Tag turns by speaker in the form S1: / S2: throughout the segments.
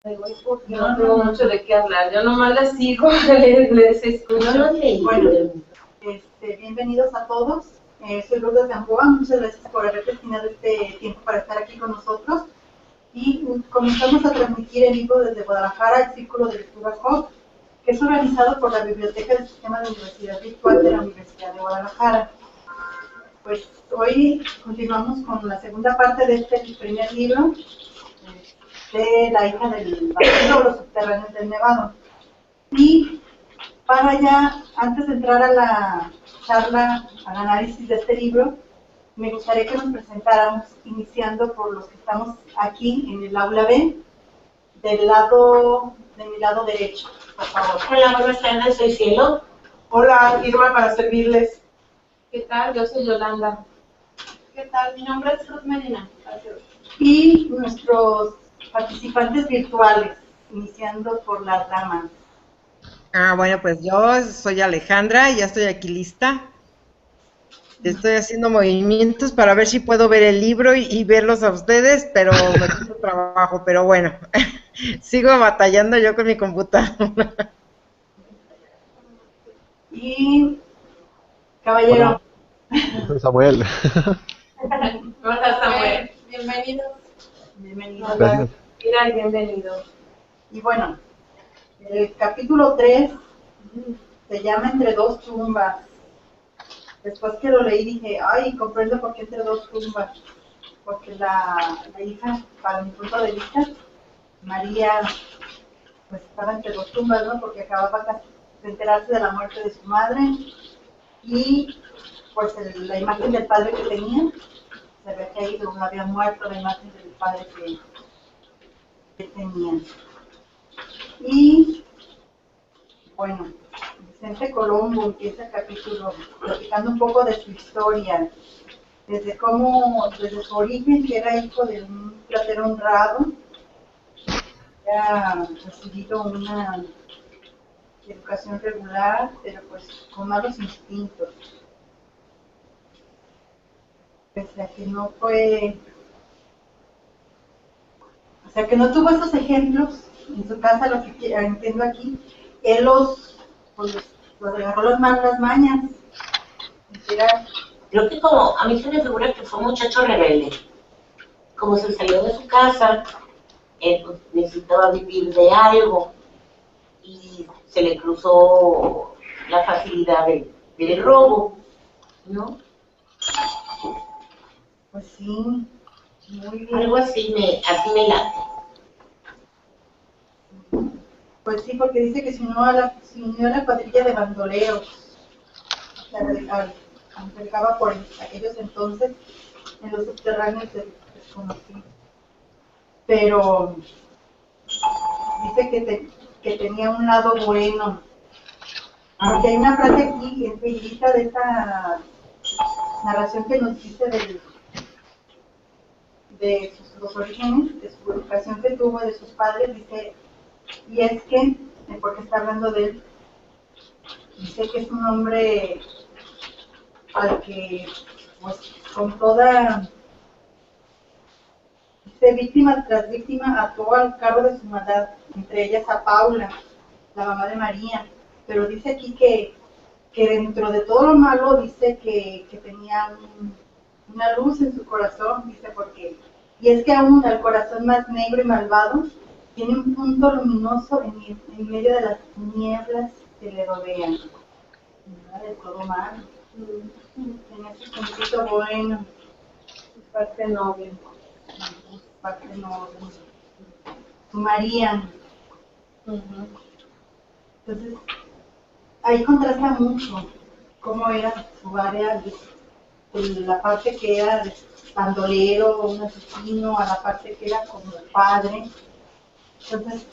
S1: Porque no tengo mucho de qué hablar, yo nomás las sigo, les escucho.
S2: Bueno, bienvenidos a todos. Soy Lourdes Gamboa, muchas gracias por haber destinado este tiempo para estar aquí con nosotros. Y comenzamos a transmitir en vivo desde Guadalajara el Círculo de Lectura COP, que es organizado por la Biblioteca del Sistema de Universidad Virtual de la Universidad de Guadalajara. Pues hoy continuamos con la segunda parte de este primer libro, de La hija del vampiro o Los subterráneos del Nevado. Y para ya, antes de entrar a la charla, al análisis de este libro, me gustaría que nos presentáramos, iniciando por los que estamos aquí en el aula B, de mi lado derecho, por favor.
S3: Hola, buenas tardes, soy Cielo.
S4: Hola, Irma, para servirles.
S1: ¿Qué tal? Yo soy Yolanda.
S5: ¿Qué tal? Mi nombre es Ruth Medina. Gracias.
S2: Y nuestros participantes virtuales, iniciando por las damas.
S4: Bueno, pues yo soy Alejandra y ya estoy aquí lista. Estoy haciendo movimientos para ver si puedo ver el libro y verlos a ustedes, pero me cuesta trabajo, pero bueno, sigo batallando yo con mi computadora.
S2: Y caballero.
S6: Hola. Samuel.
S1: Hola, Samuel.
S5: Bienvenidos.
S2: Bienvenidos.
S6: Gracias.
S1: Mira, bienvenido.
S2: Y bueno, el capítulo 3 se llama Entre dos tumbas. Después que lo leí dije, ay, comprendo por qué entre dos tumbas. Porque la hija, para mi punto de vista, María, pues estaba entre dos tumbas, ¿no? Porque acababa de enterarse de la muerte de su madre y pues la imagen del padre que tenía, se ve que ahí había muerto la imagen del padre que tenía. Y bueno, Vicente Colombo empieza el capítulo platicando un poco de su historia, desde su origen, que era hijo de un platero honrado, había recibido una educación regular, pero pues con malos instintos. Pese a que no fue, o sea, que no tuvo esos ejemplos en su casa, lo que entiendo aquí, él los agarró las mañas.
S3: Creo que como a mí se me figura que fue un muchacho rebelde. Como se salió de su casa, pues, necesitaba vivir de algo y se le cruzó la facilidad del robo, ¿no?
S2: Pues sí, muy bien.
S3: Algo así me late.
S2: Pues sí, porque dice que se unió a la cuadrilla de bandoleros, acercaba por aquellos entonces en los subterráneos del desconocido. Pero dice que tenía un lado bueno. Porque hay una frase aquí que es bellita de esta narración que nos dice de los orígenes, de su educación que tuvo, de sus padres, dice, y es que, porque está hablando de él, dice que es un hombre al que, pues, con toda, dice, víctima tras víctima, actuó al cargo de su maldad, entre ellas a Paula, la mamá de María, pero dice aquí que dentro de todo lo malo, dice que tenía una luz en su corazón, dice, porque, y es que aún el corazón más negro y malvado tiene un punto luminoso en medio de las tinieblas que le rodean. Nada de todo malo. Tiene ese puntito bueno, su parte noble. Su parte noble. Su María. Entonces, ahí contrasta mucho cómo era su área, la parte que era de bandolero, un asesino, a la parte que era como padre. Entonces,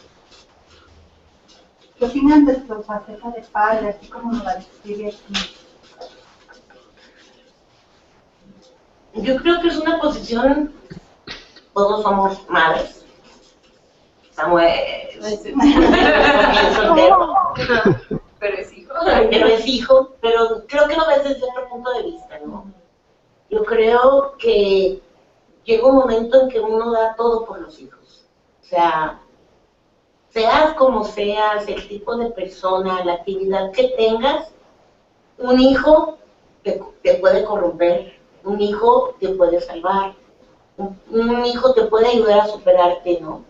S2: ¿qué opinan de su faceta de padre, así como nos la describe aquí?
S3: Yo creo que es una posición, todos somos madres. Samuel es soltero,
S1: Pero es hijo.
S3: pero es hijo, pero creo que lo ves desde otro punto de vista, ¿no? Yo creo que llega un momento en que uno da todo por los hijos. O sea, seas como seas, el tipo de persona, la actividad que tengas, un hijo te puede corromper, un hijo te puede salvar, un hijo te puede ayudar a superarte, ¿no?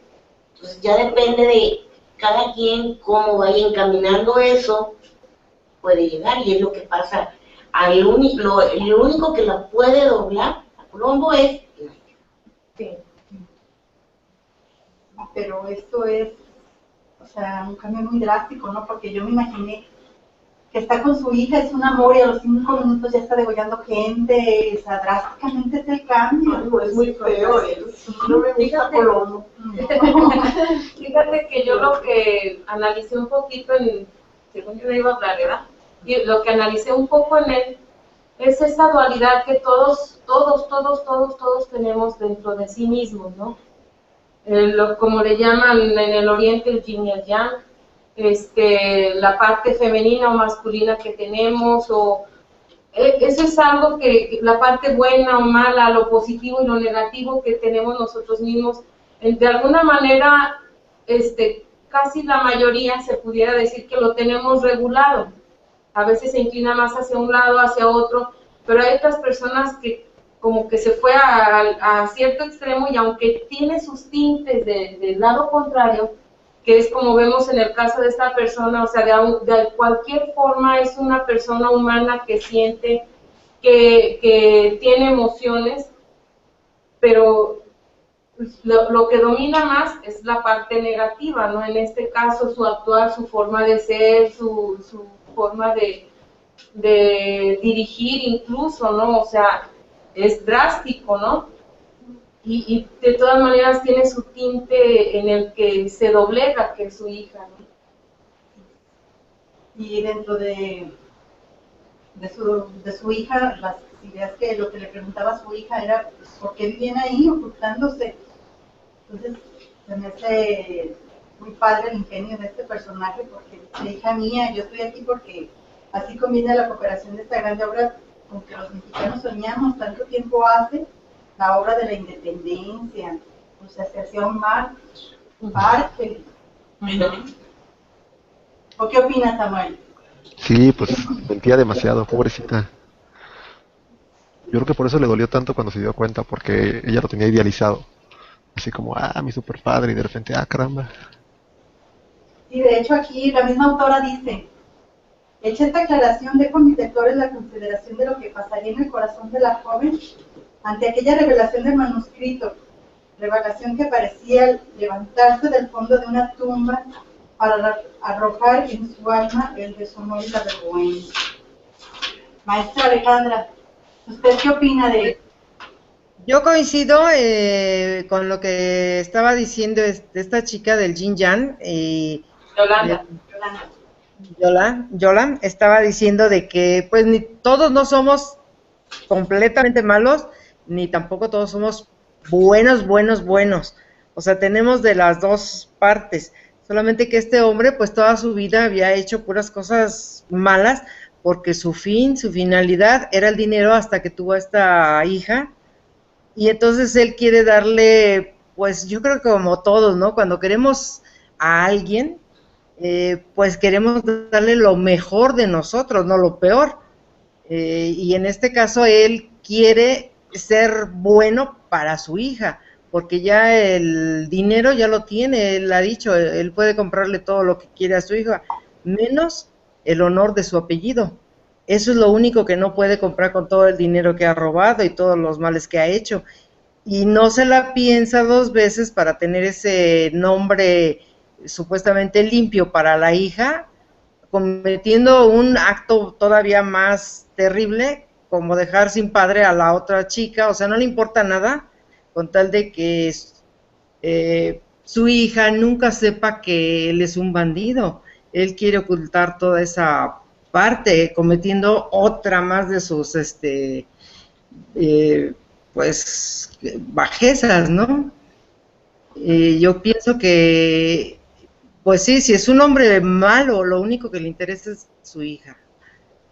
S3: Entonces ya depende de cada quien cómo vaya encaminando eso, puede llegar, y es lo que pasa. El único que la puede doblar a Colombo es la hija.
S1: Sí.
S2: Pero esto es, o sea, un cambio muy drástico, ¿no? Porque yo me imaginé que está con su hija, es un amor, y a los 5 minutos ya está degollando gente, o sea, drásticamente es el cambio.
S6: Es muy feo, no me gusta Colombo.
S1: Fíjate que yo lo que analicé un poquito según yo iba a hablar, ¿verdad? Y lo que analicé un poco en él es esa dualidad que todos tenemos dentro de sí mismos, ¿no? Como le llaman en el oriente el yin y el yang, la parte femenina o masculina que tenemos, eso es algo que la parte buena o mala, lo positivo y lo negativo que tenemos nosotros mismos, de alguna manera, casi la mayoría se pudiera decir que lo tenemos regulado. A veces se inclina más hacia un lado, hacia otro, pero hay otras personas que como que se fue a cierto extremo, y aunque tiene sus tintes del lado contrario, que es como vemos en el caso de esta persona, o sea, de cualquier forma es una persona humana que siente, que tiene emociones, pero lo que domina más es la parte negativa, ¿no? En este caso su actuar, su forma de ser, su forma de dirigir incluso, ¿no? O sea, es drástico, ¿no? Y de todas maneras tiene su tinte en el que se doblega, que es su hija, ¿no?
S2: Y dentro de su hija, las ideas que lo que le preguntaba a su hija era, pues, ¿por qué vivían ahí ocultándose? Entonces, se me hace muy padre el ingenio de este personaje, porque dice, hija mía, yo estoy aquí porque así combina la cooperación de esta grande obra con que los mexicanos soñamos tanto tiempo hace, la obra de la independencia, o sea, se hacía un mártir. ¿O qué opinas, Samuel?
S7: Sí, pues sentía demasiado, pobrecita. Yo creo que por eso le dolió tanto cuando se dio cuenta, porque ella lo tenía idealizado. Así como, mi super padre, y de repente, caramba.
S2: Y de hecho aquí la misma autora dice, hecha esta aclaración, dejo a mis lectores la consideración de lo que pasaría en el corazón de la joven ante aquella revelación del manuscrito, revelación que parecía levantarse del fondo de una tumba para arrojar en su alma el deshonor y la vergüenza. Maestra Alejandra, ¿usted qué opina de
S4: Yo coincido con lo que estaba diciendo esta chica del Yin Yang, Yola, estaba diciendo de que pues ni todos no somos completamente malos, ni tampoco todos somos buenos. O sea, tenemos de las dos partes. Solamente que este hombre pues toda su vida había hecho puras cosas malas, porque su finalidad era el dinero, hasta que tuvo a esta hija. Y entonces él quiere darle, pues yo creo que como todos, ¿no? Cuando queremos a alguien, pues queremos darle lo mejor de nosotros, no lo peor. Y en este caso él quiere ser bueno para su hija, porque ya el dinero ya lo tiene, él ha dicho, él puede comprarle todo lo que quiere a su hija, menos el honor de su apellido. Eso es lo único que no puede comprar con todo el dinero que ha robado y todos los males que ha hecho. Y no se la piensa dos veces para tener ese nombre supuestamente limpio para la hija, cometiendo un acto todavía más terrible, como dejar sin padre a la otra chica. O sea, no le importa nada, con tal de que su hija nunca sepa que él es un bandido. Él quiere ocultar toda esa parte, cometiendo otra más de sus pues bajezas, ¿no? Yo pienso que pues sí, si es un hombre malo, lo único que le interesa es su hija.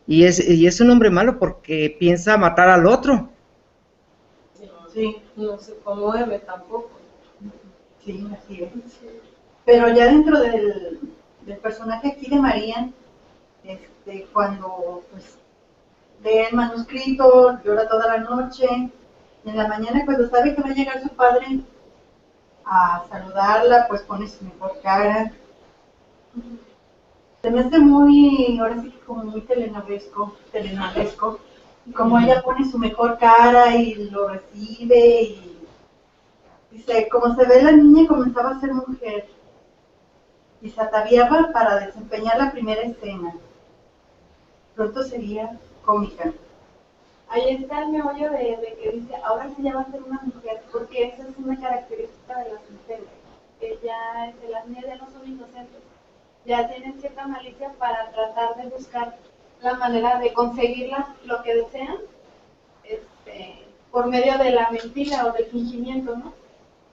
S4: Y es un hombre malo porque piensa matar al otro.
S1: Sí, no se conmueve tampoco.
S2: Sí, así es. Pero ya dentro del personaje aquí de María, cuando pues lee el manuscrito, llora toda la noche, en la mañana cuando sabe que va a llegar su padre a saludarla, pues pone su mejor cara. Se me hace muy, ahora sí que como muy telenovelesco, como ella pone su mejor cara y lo recibe y dice, como se ve la niña comenzaba a ser mujer y se ataviaba para desempeñar la primera escena. Pronto sería cómica.
S5: Ahí está el meollo de que dice, ahora sí ya va a ser una mujer, porque esa es una característica de las mujeres, que ya las niñas ya no son inocentes, ya tienen cierta malicia para tratar de buscar la manera de conseguir lo que desean, por medio de la mentira o del fingimiento, ¿no?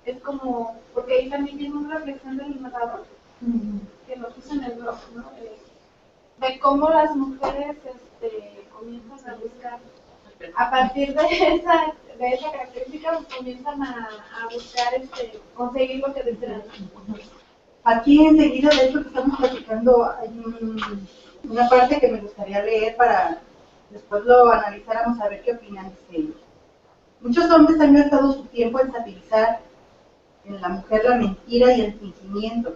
S5: Es como, porque ahí también tiene una reflexión del narrador, que lo puso en el blog, ¿no? De cómo las mujeres comienzan a buscar, a partir de esa característica, pues comienzan a buscar conseguir lo que desean.
S2: Aquí enseguida de esto que estamos platicando hay una parte que me gustaría leer para después lo analizáramos a ver qué opinan. Muchos hombres han gastado su tiempo en satirizar en la mujer la mentira y el fingimiento,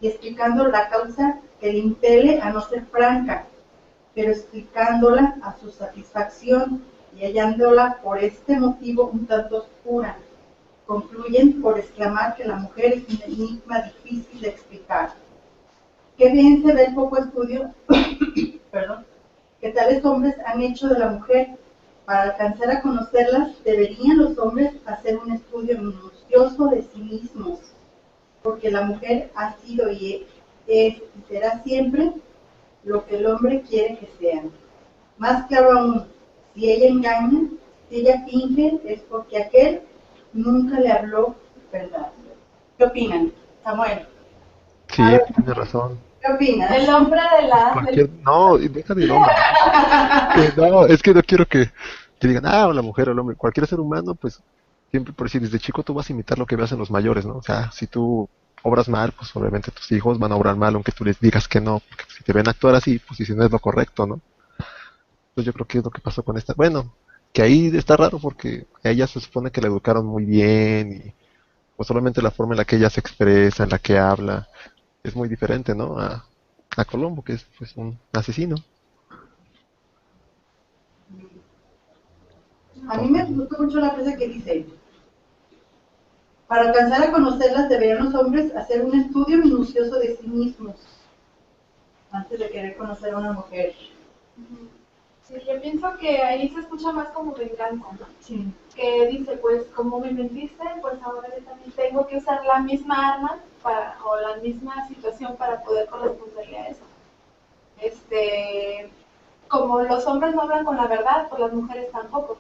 S2: y explicando la causa que le impele a no ser franca, pero explicándola a su satisfacción y hallándola por este motivo un tanto oscura. Concluyen por exclamar que la mujer es un enigma difícil de explicar. Qué bien se ve el poco estudio que tales hombres han hecho de la mujer. Para alcanzar a conocerlas, deberían los hombres hacer un estudio minucioso de sí mismos, porque la mujer ha sido y es y será siempre lo que el hombre quiere que sean. Más claro aún, si ella engaña, si ella finge, es porque aquel nunca le habló verdad. ¿Qué opinan, Samuel?
S7: Sí, tiene razón.
S2: ¿Qué opinas?
S5: El hombre de la...
S7: No, deja de broma. No, es que no quiero que digan, la mujer o el hombre. Cualquier ser humano, pues, siempre por decir, desde chico tú vas a imitar lo que veas en los mayores, ¿no? O sea, si tú obras mal, pues obviamente tus hijos van a obrar mal, aunque tú les digas que no, porque si te ven actuar así, pues si no es lo correcto, ¿no? Entonces yo creo que es lo que pasó con esta. Bueno, que ahí está raro porque a ella se supone que la educaron muy bien y pues solamente la forma en la que ella se expresa, en la que habla, es muy diferente, ¿no? A Colombo, que es pues un asesino.
S2: A mí me gustó mucho la frase que dice, para alcanzar a conocerlas deberían los hombres hacer un estudio minucioso de sí mismos antes de querer conocer a una mujer.
S5: Sí, yo pienso que ahí se escucha más como venganza, ¿no?
S2: Sí.
S5: Que dice, pues como me mentiste, pues ahora yo también tengo que usar la misma arma o la misma situación para poder corresponderle a eso. Como los hombres no hablan con la verdad, pues las mujeres tampoco.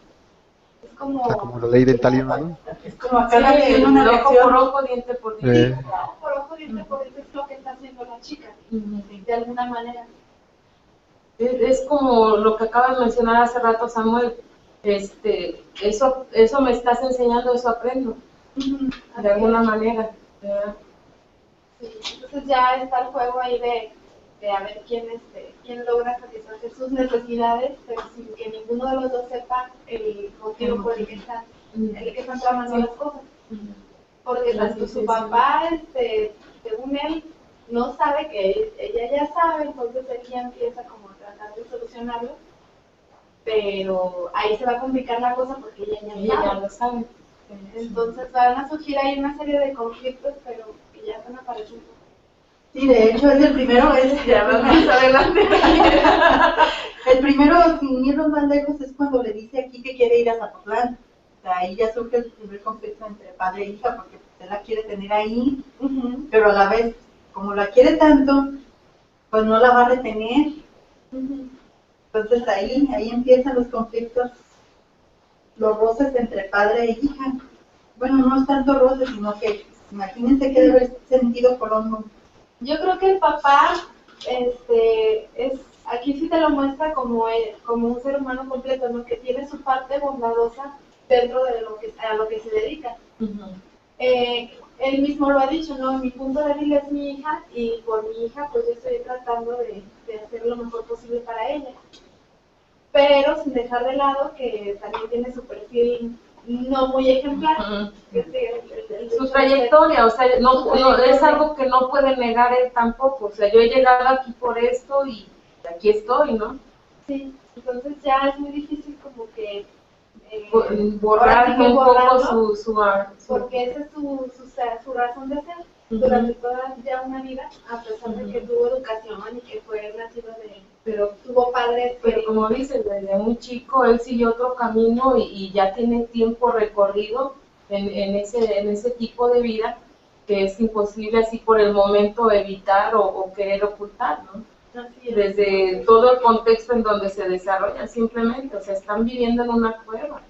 S5: Es como...
S7: O sea, como la ley del talión, ¿no?
S2: Es como acá en una
S1: ojo
S2: lección.
S1: por ojo, diente por diente.
S5: Ojo por ojo, diente por diente es lo que está haciendo la chica, de alguna manera.
S1: Es como lo que acabas de mencionar hace rato, Samuel. Eso me estás enseñando, eso aprendo, de alguna manera.
S5: Sí, entonces ya está el juego ahí de a ver quién logra satisfacer sus necesidades, pero sin que ninguno de los dos sepa el motivo por el que están tramando las cosas. Porque tanto su papá, según él, no sabe que ella ya sabe, entonces él ya empieza como a tratar de solucionarlo, pero ahí se va a complicar la cosa porque ella ya lo sabe. Entonces van a surgir ahí una serie de conflictos, pero que ya están apareciendo.
S2: Sí, de hecho es el primero,
S1: Ya vamos adelante.
S2: el primero, sin irnos más lejos, es cuando le dice aquí que quiere ir a Zapotlán. O sea, ahí ya surge el primer conflicto entre padre e hija, porque él la quiere tener ahí, pero a la vez, como la quiere tanto, pues no la va a retener. Entonces ahí empiezan los conflictos, los roces entre padre e hija. Bueno, no es tanto roces, sino que imagínense qué debe haber sentido Colombo.
S5: Yo creo que el papá, aquí sí te lo muestra como un ser humano completo, ¿no? Que tiene su parte bondadosa dentro de a lo que se dedica. él mismo lo ha dicho, ¿no? Mi punto débil es mi hija y por mi hija pues yo estoy tratando de hacer lo mejor posible para ella. Pero sin dejar de lado que también tiene su perfil no muy ejemplar. Que es
S1: Su trayectoria, o sea, no, es algo que no puede negar él tampoco. O sea, yo he llegado aquí por esto y aquí estoy, ¿no?
S5: Sí, entonces ya es muy difícil como que
S1: borrar un poco su
S5: porque esa es su razón de ser durante toda ya una vida, a pesar de que tuvo educación y que fue nacido pero tuvo padres.
S1: Pero como dices, desde muy chico él siguió otro camino y ya tiene tiempo recorrido en ese tipo de vida que es imposible así por el momento evitar o querer ocultar, ¿no? Desde todo el contexto en donde se desarrollan simplemente, o sea, están viviendo en una cueva,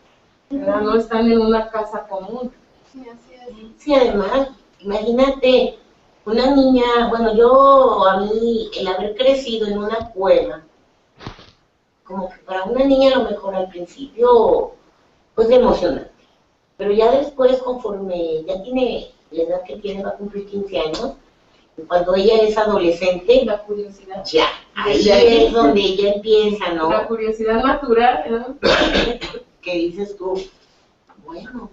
S1: ¿verdad? No están en una casa común.
S5: Sí, así es.
S3: Sí, además, imagínate, una niña, bueno, a mí, el haber crecido en una cueva, como que para una niña a lo mejor al principio, pues emocionante, pero ya después, conforme ya tiene la edad que tiene, va a cumplir 15 años, cuando ella es adolescente,
S1: La curiosidad.
S3: ya, ahí es donde ella empieza, ¿no?
S1: La curiosidad natural, ¿no?
S3: Que dices tú, bueno,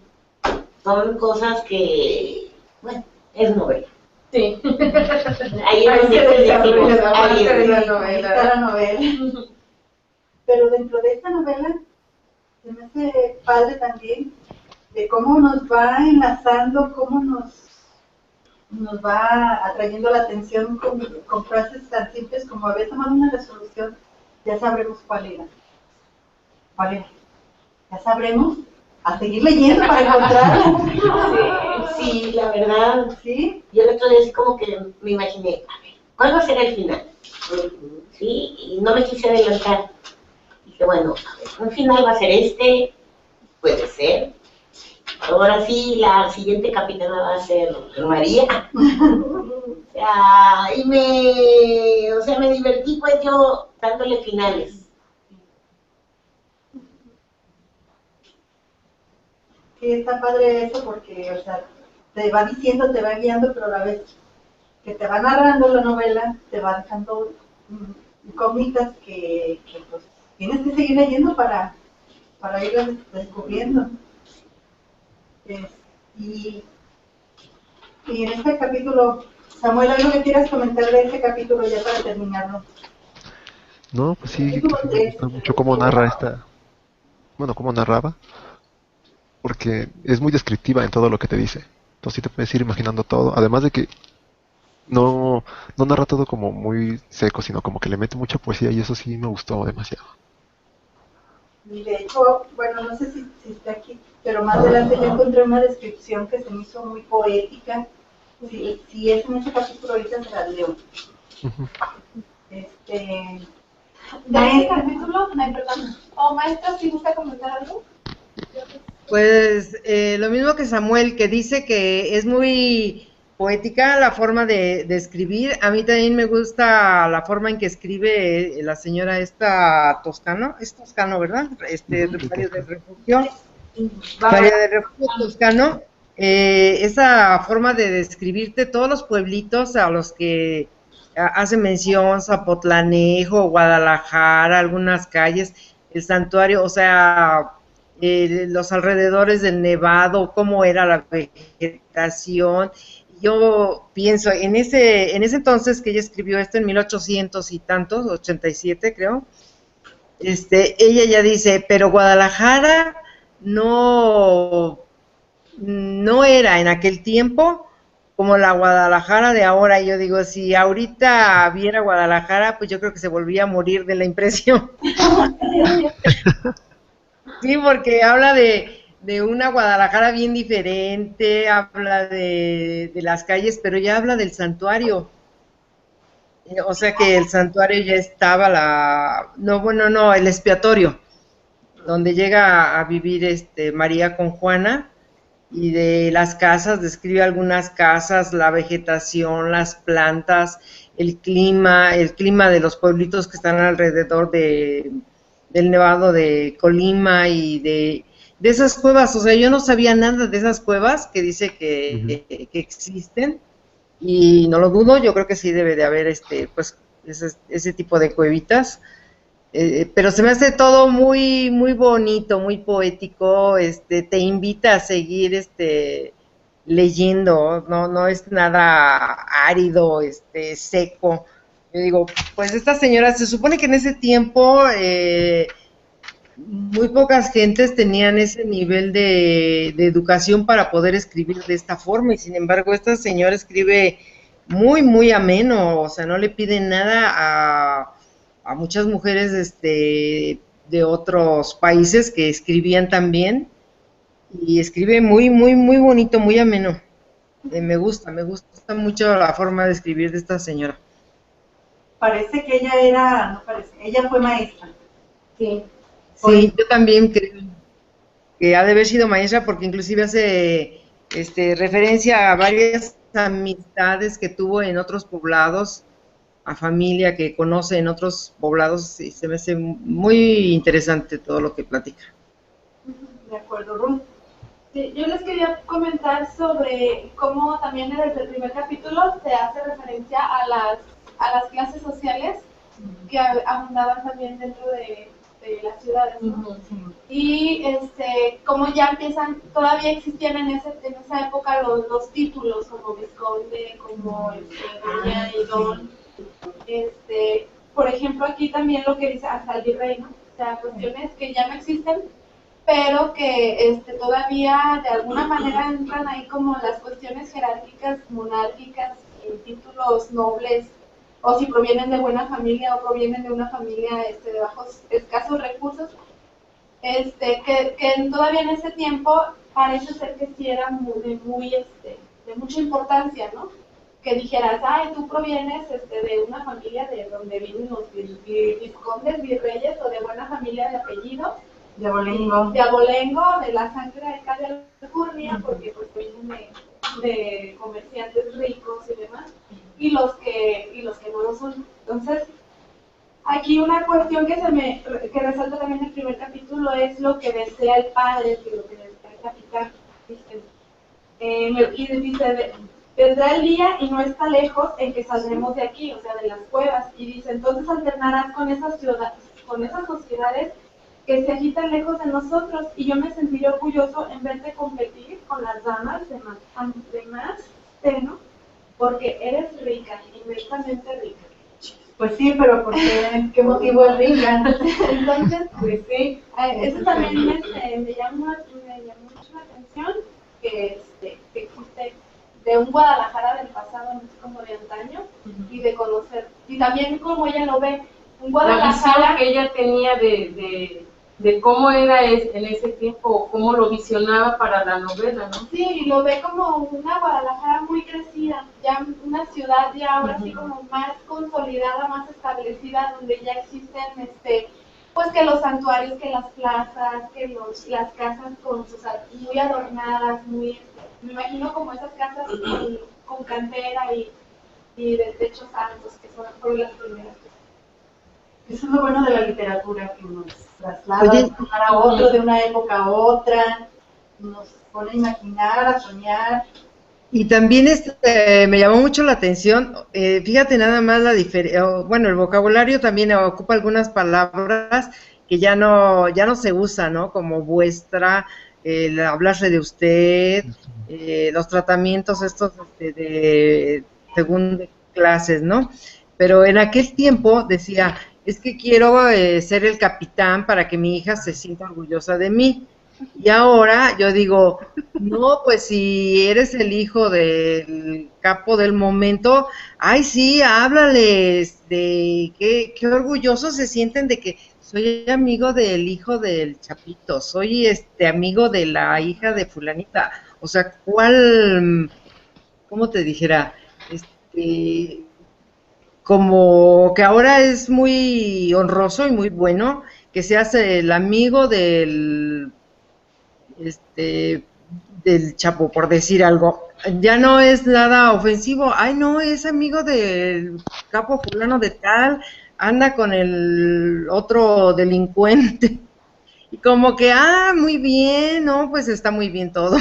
S3: son cosas que, bueno, es novela.
S1: Sí.
S3: Ahí es donde decimos, ahí
S1: de la
S3: es.
S2: Ahí está la novela. Pero dentro de esta novela se me hace padre también de cómo nos va enlazando, cómo nos va atrayendo la atención con frases tan simples como haber tomado una resolución, ya sabremos cuál era. ¿Cuál era? Ya sabremos, a seguir leyendo para encontrarla.
S3: Sí, la verdad,
S2: ¿Sí?
S3: yo el otro día así como que me imaginé, a ver, ¿cuál va a ser el final? Sí, y no me quise adelantar. Dije, bueno, a ver, un final va a ser este, puede ser. Ahora sí, la siguiente capitana va a ser María. O sea, me divertí pues yo dándole finales.
S2: Sí, está padre eso porque, o sea, te va diciendo, te va guiando, pero a la vez que te va narrando la novela, te va dejando incógnitas que pues tienes que seguir leyendo para irlas descubriendo. Y en este capítulo, Samuel, ¿algo que quieras comentar de este capítulo ya para terminarlo?
S7: No, pues sí,
S2: Capítulo
S7: me
S2: 3.
S7: gusta mucho cómo narra cómo narraba, porque es muy descriptiva en todo lo que te dice. Entonces sí te puedes ir imaginando todo, además de que no narra todo como muy seco, sino como que le mete mucha poesía y eso sí me gustó demasiado.
S2: Y de hecho, bueno, no sé si está aquí, pero más adelante yo encontré una descripción que se me hizo muy poética. Si es en ese capítulo, ahorita se la leo.
S7: Ujú.
S5: ¿De este capítulo? Ay, perdón. ¿O maestra, si gusta comentar algo?
S4: Pues lo mismo que Samuel, que dice que es muy poética la forma de escribir. A mí también me gusta la forma en que escribe la señora esta Toscano. Es Toscano, ¿verdad? María del Refugio. María del Refugio Toscano. Esa forma de describirte todos los pueblitos a los que hace mención, Zapotlanejo, Guadalajara, algunas calles, el santuario, o sea, los alrededores del Nevado, cómo era la vegetación. Yo pienso, en ese entonces que ella escribió esto, en 1800 y tantos, 87 creo, ella ya dice, pero Guadalajara no era en aquel tiempo como la Guadalajara de ahora. Yo digo, si ahorita viera Guadalajara, pues yo creo que se volvía a morir de la impresión. Sí, porque habla de una Guadalajara bien diferente, habla de las calles, pero ya habla del santuario. O sea que el santuario ya estaba no, el expiatorio, donde llega a vivir María con Juana, y de las casas, describe algunas casas, la vegetación, las plantas, el clima de los pueblitos que están alrededor del Nevado de Colima y de esas cuevas. O sea, yo no sabía nada de esas cuevas que dice que existen, y no lo dudo. Yo creo que sí debe de haber pues ese tipo de cuevitas. Pero se me hace todo muy muy bonito, muy poético. Te invita a seguir leyendo. No es nada árido, seco. Yo digo, pues esta señora, se supone que en ese tiempo muy pocas gentes tenían ese nivel de educación para poder escribir de esta forma, y sin embargo esta señora escribe muy, muy ameno. O sea, no le pide nada a muchas mujeres de otros países que escribían también, y escribe muy, muy, muy bonito, muy ameno. Me gusta mucho la forma de escribir de esta señora.
S2: Parece que ella no parece, ella fue maestra.
S1: Sí.
S4: Sí, yo también creo que ha de haber sido maestra, porque inclusive hace referencia a varias amistades que tuvo en otros poblados, a familia que conoce en otros poblados, y se me hace muy interesante todo lo que platica.
S2: De acuerdo, Ruth.
S5: Sí, yo les quería comentar sobre cómo también desde el primer capítulo se hace referencia a las clases sociales que abundaban también dentro de las ciudades, ¿no? Y como ya empiezan, todavía existían en esa época los títulos como vizconde, como doña y don. Por ejemplo, aquí también lo que dice hasta el virrey, ¿no? O sea, cuestiones que ya no existen, pero que todavía de alguna manera entran ahí como las cuestiones jerárquicas, monárquicas, títulos nobles, o si provienen de buena familia o provienen de una familia de bajos, escasos recursos, que todavía en ese tiempo parece ser que sí era de mucha importancia, ¿no? Que dijeras, ay, tú provienes de una familia de donde vienen los vizcondes, virreyes, o de buena familia de apellido,
S2: de abolengo,
S5: de la sangre de acá de Alcurnia, porque pues vienen de comerciantes ricos y demás, y los que no lo son. Entonces, aquí una cuestión que resalta también en el primer capítulo es lo que desea el padre, que lo que desea el capitán. Y dice, vendrá el día y no está lejos en que saldremos de aquí, o sea, de las cuevas. Y dice, entonces alternarás con esas ciudades, con esas sociedades que se agitan lejos de nosotros, y yo me sentiré orgulloso en verte competir con las damas de más seno, porque eres rica, inmensamente rica.
S2: Pues sí, pero ¿por qué motivo es rica?
S5: Entonces, pues sí, eso también me llamó mucho la atención, que existe de un Guadalajara del pasado, no sé, como de antaño, y de conocer, y también como ella lo ve, un Guadalajara
S1: la visión que ella tenía de cómo era en ese tiempo, cómo lo visionaba para la novela, ¿no?
S5: Sí, y lo ve como una Guadalajara muy crecida, ya una ciudad ya ahora sí como más consolidada, más establecida, donde ya existen, pues que los santuarios, que las plazas, que las casas con sus muy adornadas, muy, me imagino como esas casas con cantera y de techos altos, que fueron las primeras.
S2: Eso es lo bueno de la literatura, que nos traslada de un lugar a otro, de una época a otra, nos pone a imaginar, a soñar.
S4: Y también me llamó mucho la atención, fíjate nada más la diferencia. Bueno, el vocabulario también ocupa algunas palabras que ya no se usan, ¿no? Como vuestra, el hablarse de usted, los tratamientos estos según de clases, ¿no? Pero en aquel tiempo decía, es que quiero ser el capitán para que mi hija se sienta orgullosa de mí. Y ahora yo digo, no, pues si eres el hijo del capo del momento, ay sí, háblales de qué orgullosos se sienten de que soy amigo del hijo del Chapito, soy amigo de la hija de fulanita. O sea, ¿cómo te dijera? Como que ahora es muy honroso y muy bueno que seas el amigo del Chapo, por decir algo. Ya no es nada ofensivo. Ay, no, es amigo del capo fulano de tal, anda con el otro delincuente. Y como que, muy bien, no, pues está muy bien todo.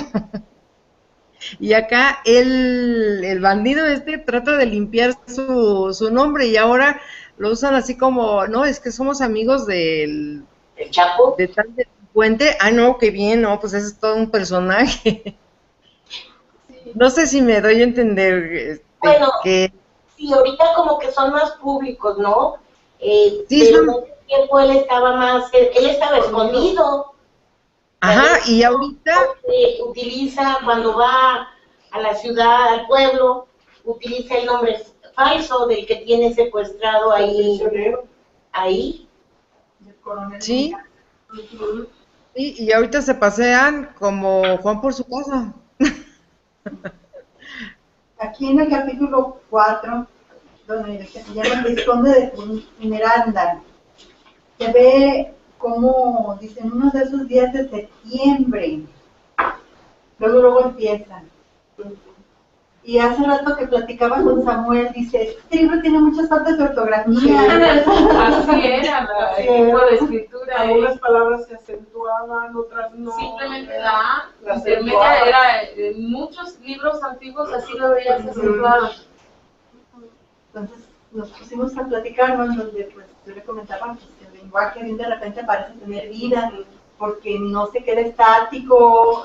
S4: Y acá el bandido trata de limpiar su nombre y ahora lo usan así como, no, es que somos amigos
S3: ¿El Chapo?
S4: de tal delincuente. Ah, no, qué bien, no, pues ese es todo un personaje.
S5: Sí,
S4: No sé si me doy a entender
S3: Bueno,
S4: que
S3: sí, ahorita como que son más públicos, ¿no?
S4: sí
S3: Pero en
S4: son,
S3: ese tiempo él estaba escondido.
S4: ajá,
S3: ¿Sabes?
S4: y ahorita,
S3: Utiliza cuando va a la ciudad, al pueblo, utiliza el nombre falso del que tiene secuestrado ahí.
S2: El coronel
S4: sí,
S2: Munguía.
S4: y ahorita se pasean como Juan por su casa.
S2: Aquí en el capítulo 4, donde se llama el Vizconde de Miranda, se ve como, dicen, uno de esos días de septiembre, luego empiezan. Y hace rato que platicaba con Samuel, dice, este libro tiene muchas faltas de ortografía.
S1: Así era el tipo de escritura.
S6: Algunas palabras se acentuaban, otras no.
S1: Simplemente la intermedia era, en muchos libros antiguos así lo veías acentuado.
S2: Entonces nos pusimos a platicar, ¿no? En donde pues yo le comentaba pues, que el lenguaje de repente parece tener vida, porque no se queda estático,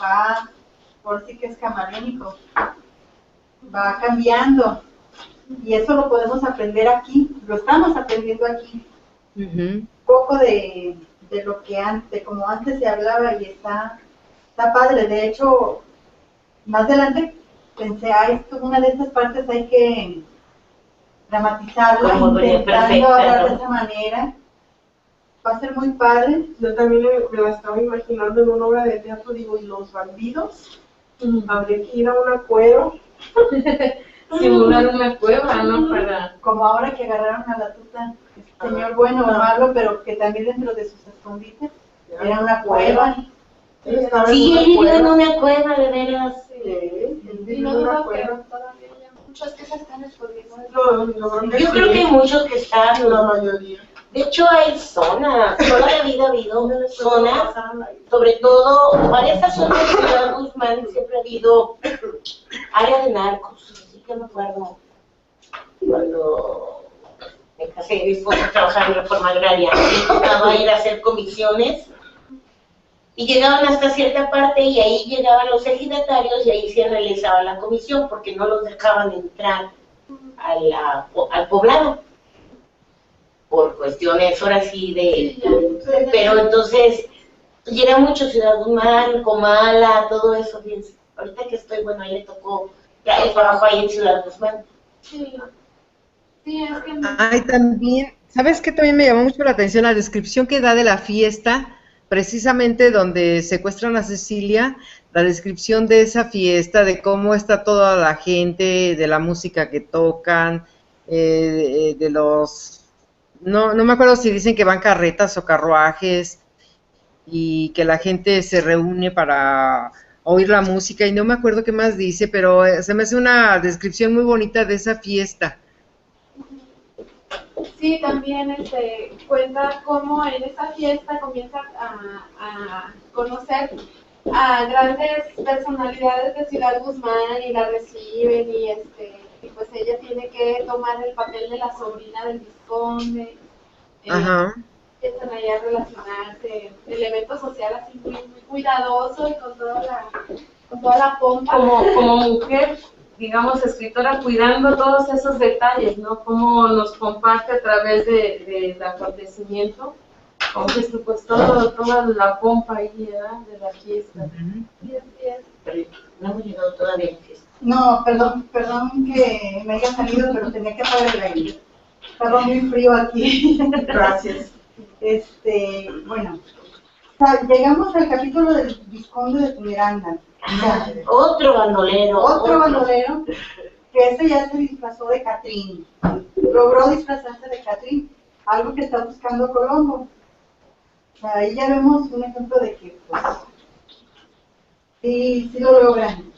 S2: va, por sí que es camaleónico, va cambiando. Y eso lo podemos aprender aquí, lo estamos aprendiendo aquí. Un poco de lo que antes, como antes se hablaba y está padre. De hecho, más adelante pensé, esto, una de estas partes hay que dramatizarla, intentando hablar de esa manera. Va a ser muy padre.
S6: Yo también me la estaba imaginando en una obra de teatro, digo, ¿y los bandidos? Habría que ir a una cueva.
S1: Simular una cueva, ¿no? Para...
S2: Como ahora que agarraron a la tuta, señor bueno o malo, pero que también dentro de sus escondites era una cueva.
S3: Sí, él vivió en una cueva, de veras.
S5: y no dudo que todavía hay muchos que se están escondiendo.
S3: Yo creo que hay muchos que están,
S6: la mayoría.
S3: De hecho, hay zonas, toda la vida ha habido zonas, sobre todo, para esta zona de Ciudad Guzmán siempre ha habido área de narcos. Así que me acuerdo cuando me casé, mi esposo trabajaba en Reforma Agraria, y tocaba ir a hacer comisiones y llegaban hasta cierta parte y ahí llegaban los ejidatarios y ahí se realizaba la comisión porque no los dejaban entrar al poblado. Por cuestiones ahora sí pero entonces llega mucho Ciudad Guzmán, Comala, todo eso, fíjense. Ahorita que estoy, bueno, ahí le tocó, ya el trabajo ahí en Ciudad Guzmán.
S5: Sí, es que...
S4: Ay, también, ¿sabes qué? También me llamó mucho la atención la descripción que da de la fiesta, precisamente donde secuestran a Cecilia, la descripción de esa fiesta, de cómo está toda la gente, de la música que tocan, de los... No me acuerdo si dicen que van carretas o carruajes y que la gente se reúne para oír la música y no me acuerdo qué más dice, pero se me hace una descripción muy bonita de esa fiesta.
S5: Sí, también cuenta cómo en esa fiesta comienza a conocer a grandes personalidades de Ciudad Guzmán y la reciben y pues ella tiene que tomar el papel de la sobrina del vizconde. Empiezan ahí a relacionarse, elemento social así muy, muy cuidadoso y con toda la pompa.
S1: Como mujer, digamos, escritora, cuidando todos esos detalles, ¿no? Cómo nos comparte a través del acontecimiento, como que pues toda la pompa ahí, ¿verdad? De la fiesta.
S3: Pero no hemos llegado todavía a la fiesta.
S2: No, perdón que me haya salido, pero tenía que apagar el aire. Estaba muy frío aquí.
S6: Gracias.
S2: Bueno, llegamos al capítulo del Vizconde de Miranda.
S3: Otro bandolero.
S2: Otro bandolero, que ese ya se disfrazó de Catrín. Logró disfrazarse de Catrín, algo que está buscando Colombo. Ahí ya vemos un ejemplo de que, pues, sí lo logran.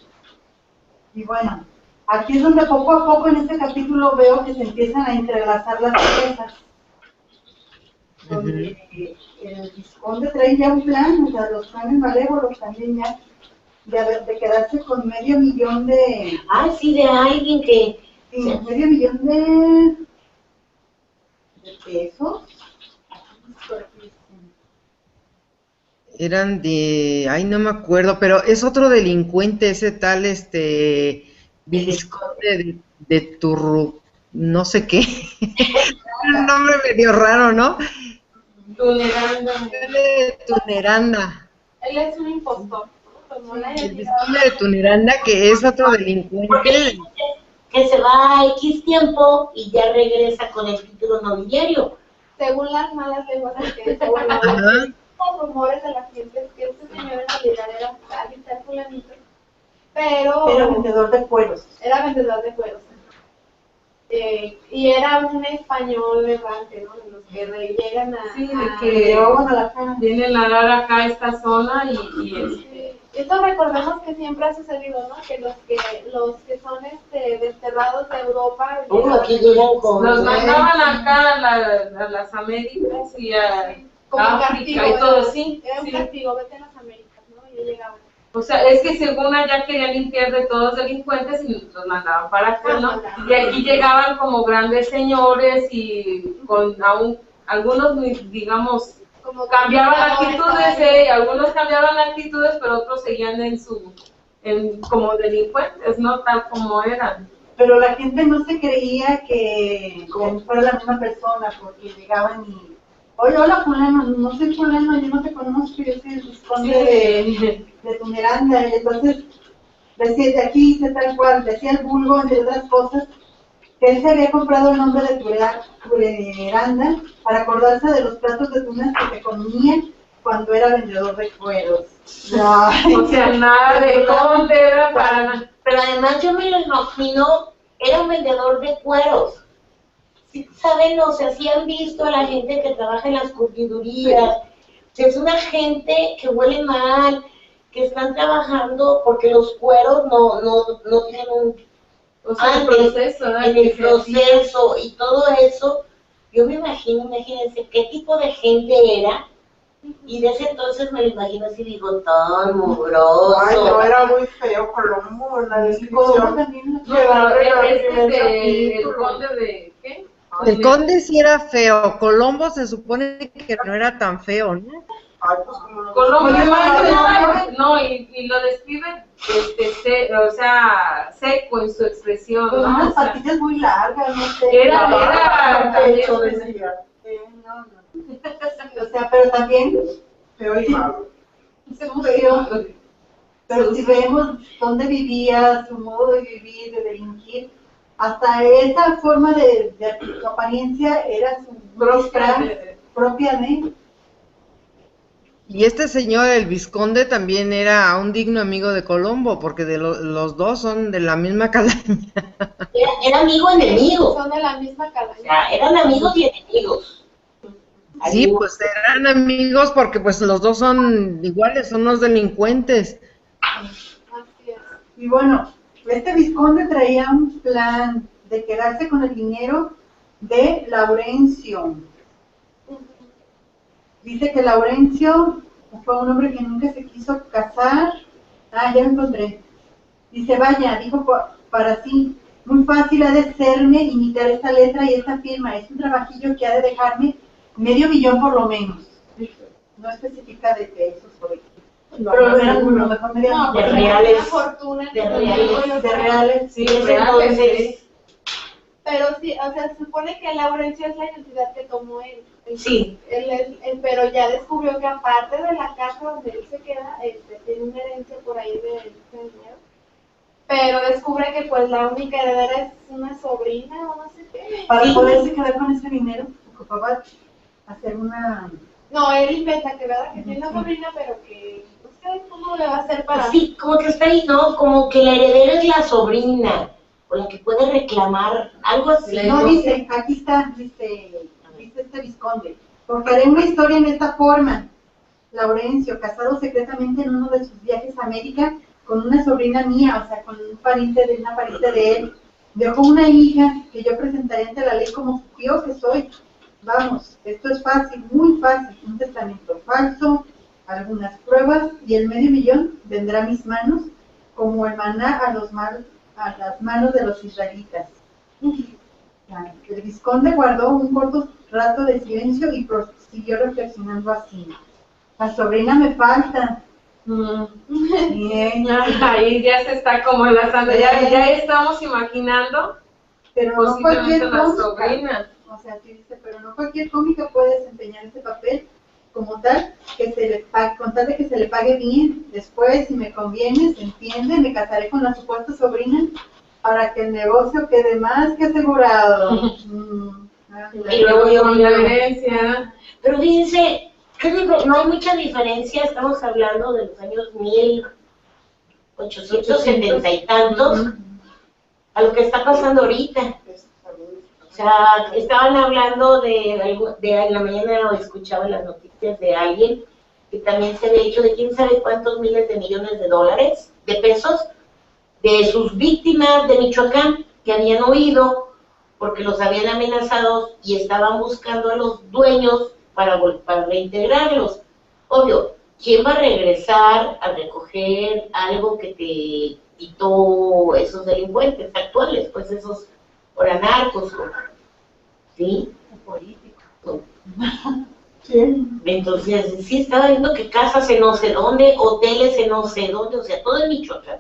S2: Y bueno, aquí es donde poco a poco en este capítulo veo que se empiezan a entrelazar las piezas. donde el vizconde traía un plan, o sea, los planes malévolos también ya, de quedarse con $500,000 de...
S3: Ah, sí, de alguien que...
S2: Sí, $500,000 de pesos.
S4: Eran de, ay, no me acuerdo, pero es otro delincuente, ese tal, Vizconde de Turru, no sé qué. Un nombre medio raro, ¿no?
S1: Tuneranda.
S4: De Tuneranda.
S5: Él es un impostor, ¿no? Tomó la
S4: El
S5: identidad.
S4: Vizconde de Tuneranda, que es otro delincuente.
S3: Que se va a X tiempo y ya regresa con el título nobiliario.
S5: Según las malas lenguas que según
S4: Ajá.
S5: los rumores de la gente es que este señor en realidad era tal y tal fulanito, pero
S2: Era vendedor de cueros.
S5: era vendedor de cueros. Y era un español errante, ¿no? De los que llegan a...
S1: Sí, de
S5: a-
S1: que
S2: Llevaban a la cara.
S1: vienen a dar acá a esta zona y
S5: Sí. Esto recordemos que siempre ha sucedido, ¿no? Que los que son desterrados de Europa
S3: Aquí llegan con...
S1: los mandaban acá a las Américas y a
S5: como
S1: África
S5: castigo,
S1: y todo así.
S5: era un
S1: Sí.
S5: castigo, vete a las Américas, ¿no? Y yo llegaba.
S1: O sea, es que según allá querían limpiar de todos los delincuentes y los mandaban para acá, ¿no? Y aquí llegaban como grandes señores y con algunos, digamos,
S5: Como
S1: cambiaban
S5: castigo,
S1: actitudes, algunos cambiaban actitudes, pero otros seguían como delincuentes, ¿no? Tal como eran.
S2: Pero la gente no se creía que fuera la misma persona, porque llegaban y, oye, hola fulano, no soy fulano, yo no te conozco, yo soy el vizconde de Tuneranda, y entonces decía, de aquí dice tal cual, decía el vulgo, entre otras cosas, que él se había comprado el nombre de Tuneranda para acordarse de los platos de tunas que se comían cuando era vendedor de cueros.
S1: O sea, nada de conde era para nada.
S3: Pero además yo me lo imagino, era un vendedor de cueros. ¿Sí saben? O sea, si han visto a la gente que trabaja en las curtidurías, es una gente que huele mal, que están trabajando porque los cueros no tienen un...
S1: O sea, el proceso, ¿no?
S3: En el proceso y todo eso, yo me imagino, imagínense qué tipo de gente era, y de ese entonces me lo imagino así bigotón, mugroso.
S6: Ay, no, era muy feo Colombo en la descripción.
S2: también
S1: No, pero el conde de, ¿qué?
S4: El conde sí era feo, Colombo se supone que no era tan feo, ¿no?
S6: Ay, pues como lo
S1: Colombo
S2: Oye,
S1: no, y lo describe, o sea, seco en su expresión,
S2: con
S1: ¿no?
S2: unas
S1: O sea,
S2: patillas muy largas, no sé.
S1: Era
S6: pecho,
S1: también,
S6: decía.
S2: O sea, pero también,
S6: Feo y malo.
S2: pero si vemos dónde vivía, su modo de vivir, de delinquir, hasta esa forma de su apariencia era su propia de...
S4: Y este señor, el Vizconde, también era un digno amigo de Colombo, porque los dos son de la misma calaña.
S3: Era amigo enemigo,
S5: Son de la misma
S3: o
S5: calaña.
S3: sea, eran amigos y enemigos.
S4: Sí, pues eran amigos porque pues los dos son iguales, son los delincuentes.
S5: Así es.
S2: Y bueno, este vizconde traía un plan de quedarse con el dinero de Laurencio. Dice que Laurencio fue un hombre que nunca se quiso casar. Ah, ya lo encontré. Dice, vaya, dijo para sí, muy fácil ha de serme imitar esta letra y esta firma. Es un trabajillo que ha de dejarme $500,000 por lo menos. No especifica de pesos por aquí. Pero era lo mejor
S5: No,
S2: $500,000.
S5: pero
S3: reales,
S5: una fortuna
S3: de reales,
S2: De reales.
S1: sí,
S3: Y ese
S1: reales,
S3: entonces,
S5: Pero sí, o sea, se supone que Laurencio es la identidad que tomó él.
S3: sí,
S5: Pero ya descubrió que aparte de la casa donde él se queda, tiene una herencia por ahí de dinero. Pero descubre que pues la única heredera es una sobrina o no sé qué.
S2: Para
S3: Sí.
S2: poderse quedar con ese dinero, ocupaba hacer una...
S5: No, él inventa que verdad que tiene una sobrina, pero que no sé cómo le va a hacer para...
S3: sí, como que está ahí, ¿no? Como que la heredera es la sobrina, o la que puede reclamar, algo así.
S2: No, dice, aquí está, dice este vizconde. Porque haré una historia en esta forma. Laurencio, casado secretamente en uno de sus viajes a América con una sobrina mía, o sea, con una pariente de él, dejó una hija que yo presentaré ante la ley como su tío que soy. Vamos, esto es fácil, muy fácil. Un testamento falso, algunas pruebas y el medio millón vendrá a mis manos como el maná a las manos de los israelitas. El vizconde guardó un corto rato de silencio y prosiguió reflexionando así. La sobrina me falta. Bien.
S1: Ahí ya se está como enlazando, ya estamos imaginando
S2: Pero no cualquier
S1: posiblemente la
S2: cómica,
S1: sobrina.
S2: o sea, aquí dice, pero no cualquier cómica puede desempeñar ese papel como tal, que se le pague, con tal de que se le pague bien. Después, si me conviene, se entiende, me casaré con la supuesta sobrina para que el negocio quede más que asegurado.
S3: Y luego yo
S1: Con la herencia.
S3: Pero fíjense, no hay mucha diferencia, estamos hablando de los años 1870 y tantos, a lo que está pasando ahorita. O sea, estaban hablando en la mañana escuchaba las noticias de alguien que también se había hecho de quién sabe cuántos miles de millones de dólares, de pesos, de sus víctimas de Michoacán que habían huido porque los habían amenazado y estaban buscando a los dueños para reintegrarlos. Obvio, ¿quién va a regresar a recoger algo que te quitó esos delincuentes actuales? Pues esos narcos, ¿sí? Políticos.
S6: Sí.
S3: Entonces, sí estaba viendo que casas en no sé dónde, hoteles en no sé dónde, o sea, todo en Michoacán.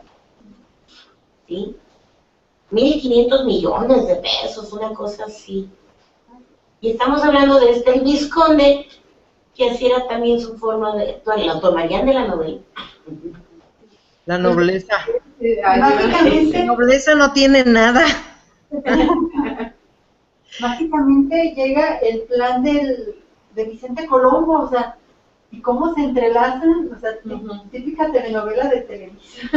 S3: ¿Sí? 1.500 millones de pesos, una cosa así. Y estamos hablando de el vizconde, que así era también su forma de actuar. ¿La tomarían de la novela?
S4: La nobleza.
S2: Básicamente,
S4: La nobleza no tiene nada.
S2: básicamente llega el plan de Vicente Colombo, o sea, y cómo se entrelazan, o sea, típica telenovela de televisión,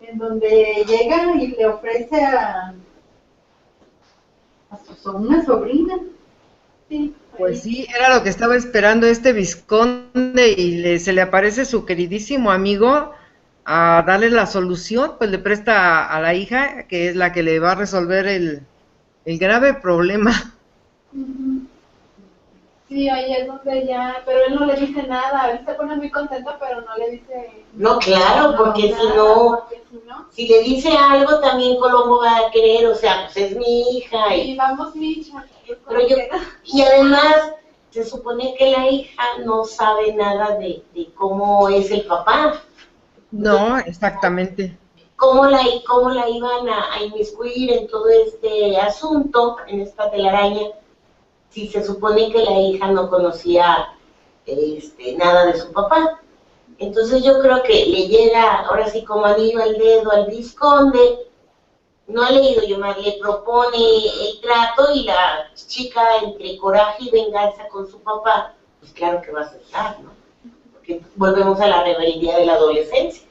S2: en donde llega y le ofrece a una sobrina. Sí,
S4: Pues sí, era lo que estaba esperando este vizconde y se le aparece su queridísimo amigo a darle la solución, pues le presta a la hija, que es la que le va a resolver el grave problema.
S5: Sí, ahí es donde ya, pero él no le dice nada, él se pone muy contento, pero no le dice
S3: No, claro, porque
S5: nada,
S3: si no,
S5: porque si no,
S3: si le dice algo también Colombo va a querer, o sea, pues es mi hija.
S5: y vamos Micha.
S3: Y además, se supone que la hija no sabe nada de cómo es el papá.
S4: No, exactamente.
S3: ¿Cómo la iban a inmiscuir en todo este asunto, en esta telaraña, si se supone que la hija no conocía nada de su papá? Entonces yo creo que le llega, ahora sí como anillo al dedo al vizconde, no ha leído yo más, le propone el trato y la chica entre coraje y venganza con su papá, pues claro que va a aceptar, ¿no? Porque volvemos a la rebeldía de la adolescencia.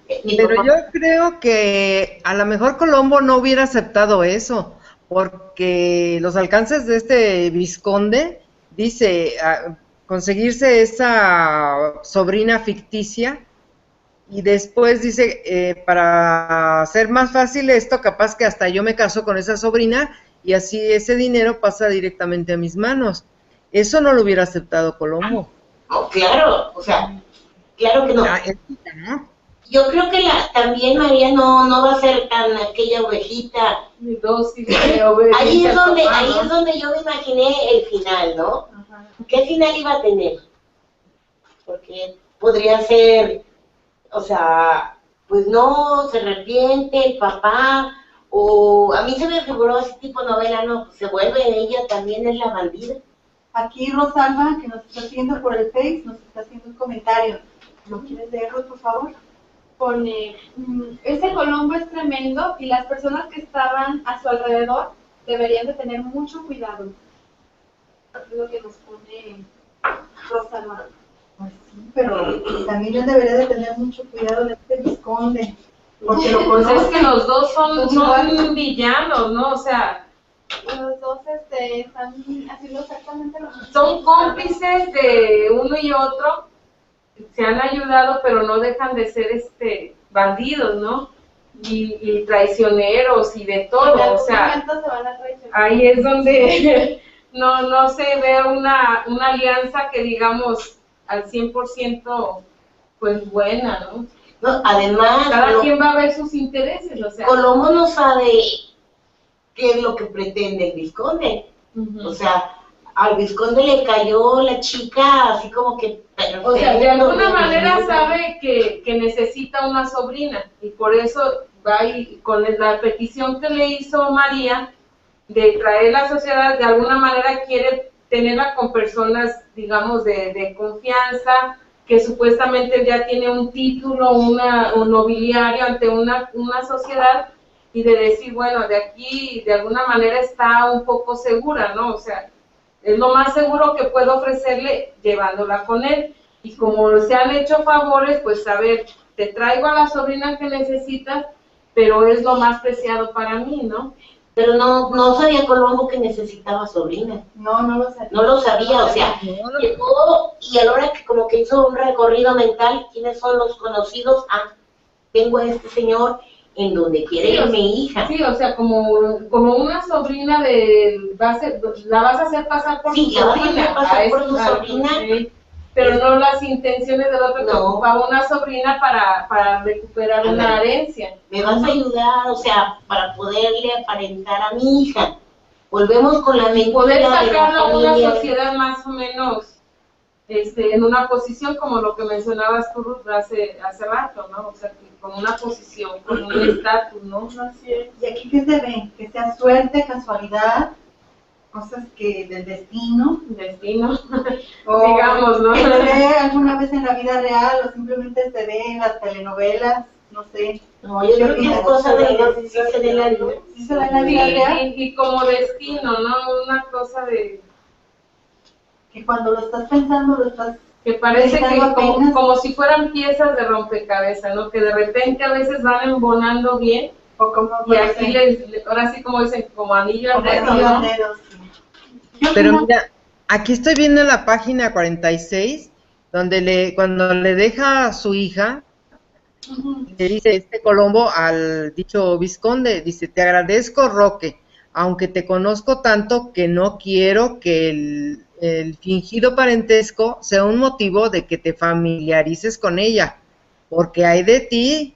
S4: Pero yo creo que a lo mejor Colombo no hubiera aceptado eso, porque los alcances de este vizconde, dice, conseguirse esa sobrina ficticia, y después dice, para hacer más fácil esto, capaz que hasta yo me caso con esa sobrina, y así ese dinero pasa directamente a mis manos. Eso no lo hubiera aceptado Colombo.
S3: No, claro, o sea, claro que no.
S4: ¿No?
S3: Yo creo que también María no va a ser tan aquella ovejita.
S1: Mi dosis de obediencia
S3: Ahí es
S1: al papá,
S3: donde yo me imaginé el final, ¿no? ¿Qué final iba a tener? Porque podría ser, o sea, pues no, se arrepiente el papá, o a mí se me figuró ese tipo de novela, no, pues se vuelve ella también es la bandida.
S2: Aquí Rosalba, que nos está haciendo por el Face, nos está haciendo un comentario. ¿Lo quieres leerlo, por favor?
S5: Pone, ese Colombo es tremendo y las personas que estaban a su alrededor deberían de tener mucho cuidado. Es lo que nos pone Rosalba.
S2: Pues sí, pero también él debería de tener mucho cuidado de este vizconde, porque lo
S1: Pues es
S2: conoce.
S1: que los dos son villanos, ¿no? O sea,
S5: Los dos están haciendo exactamente lo mismo.
S1: son cómplices de uno y otro, se han ayudado, pero no dejan de ser bandidos, ¿no? y traicioneros y de
S5: En
S1: todo, o
S5: algún
S1: sea,
S5: momento se van a traicionar.
S1: ahí es donde no se ve una alianza que digamos al 100% pues buena, ¿no?
S3: No, además,
S1: Cada quien va a ver sus intereses, o sea.
S3: Colombo no sabe qué es lo que pretende el vizconde. O sea, al vizconde le cayó la chica así como que perfecto.
S1: O sea, de alguna manera sabe que necesita una sobrina y por eso va y con la petición que le hizo María de traer la sociedad, de alguna manera quiere tenerla con personas, digamos, de confianza, que supuestamente ya tiene un título, un nobiliario ante una sociedad y de decir, bueno, de aquí de alguna manera está un poco segura, ¿no? O sea, es lo más seguro que puedo ofrecerle llevándola con él. Y como se han hecho favores, pues a ver, te traigo a la sobrina que necesitas, pero es lo más preciado para mí, ¿no?
S3: Pero no sabía Colombo que necesitaba sobrina.
S2: No lo sabía.
S3: No lo sabía, o sea, llegó y a la hora que como que hizo un recorrido mental, ¿quiénes son los conocidos? Ah, tengo a este señor en donde quiere ir mi hija.
S1: Sí, o sea, como una sobrina la vas a hacer pasar por
S3: sí,
S1: tu sobrina.
S3: Sí, la vas a hacer pasar por tu sobrina.
S1: Pero no las intenciones del otro, que
S3: No.
S1: ocupaba una sobrina para recuperar una herencia.
S3: Me vas a ayudar, o sea, para poderle aparentar a mi hija. Volvemos con la mentira
S1: Poder
S3: de la
S1: sacarla a una
S3: familia.
S1: sociedad más o menos en una posición como lo que mencionabas tú, Ruth, hace rato, ¿no? O sea, con una posición, con un estatus, ¿no?
S5: Así es.
S2: ¿Y aquí qué se ve? Que sea suerte, casualidad, cosas que del destino,
S1: o digamos, ¿no?
S2: Que se ve alguna vez en la vida real o simplemente se ve en las telenovelas, no sé.
S3: No, yo creo que es cosa de sí se ve la vida.
S2: ¿Sí se ve en la vida real?
S1: Y como destino, ¿no? Una cosa de
S2: Que cuando lo estás pensando, lo estás...
S1: que parece que
S2: apenas.
S1: como si fueran piezas de rompecabezas, ¿no? Que de repente a veces van embonando bien,
S2: O como
S1: y aquí ahora sí como dicen, como anillo al dedo, ¿no?
S2: Sí.
S4: Pero mira, aquí estoy viendo la página 46, donde cuando le deja a su hija, le dice Colombo al dicho vizconde, dice, te agradezco, Roque, aunque te conozco tanto que no quiero que el fingido parentesco sea un motivo de que te familiarices con ella, porque hay de ti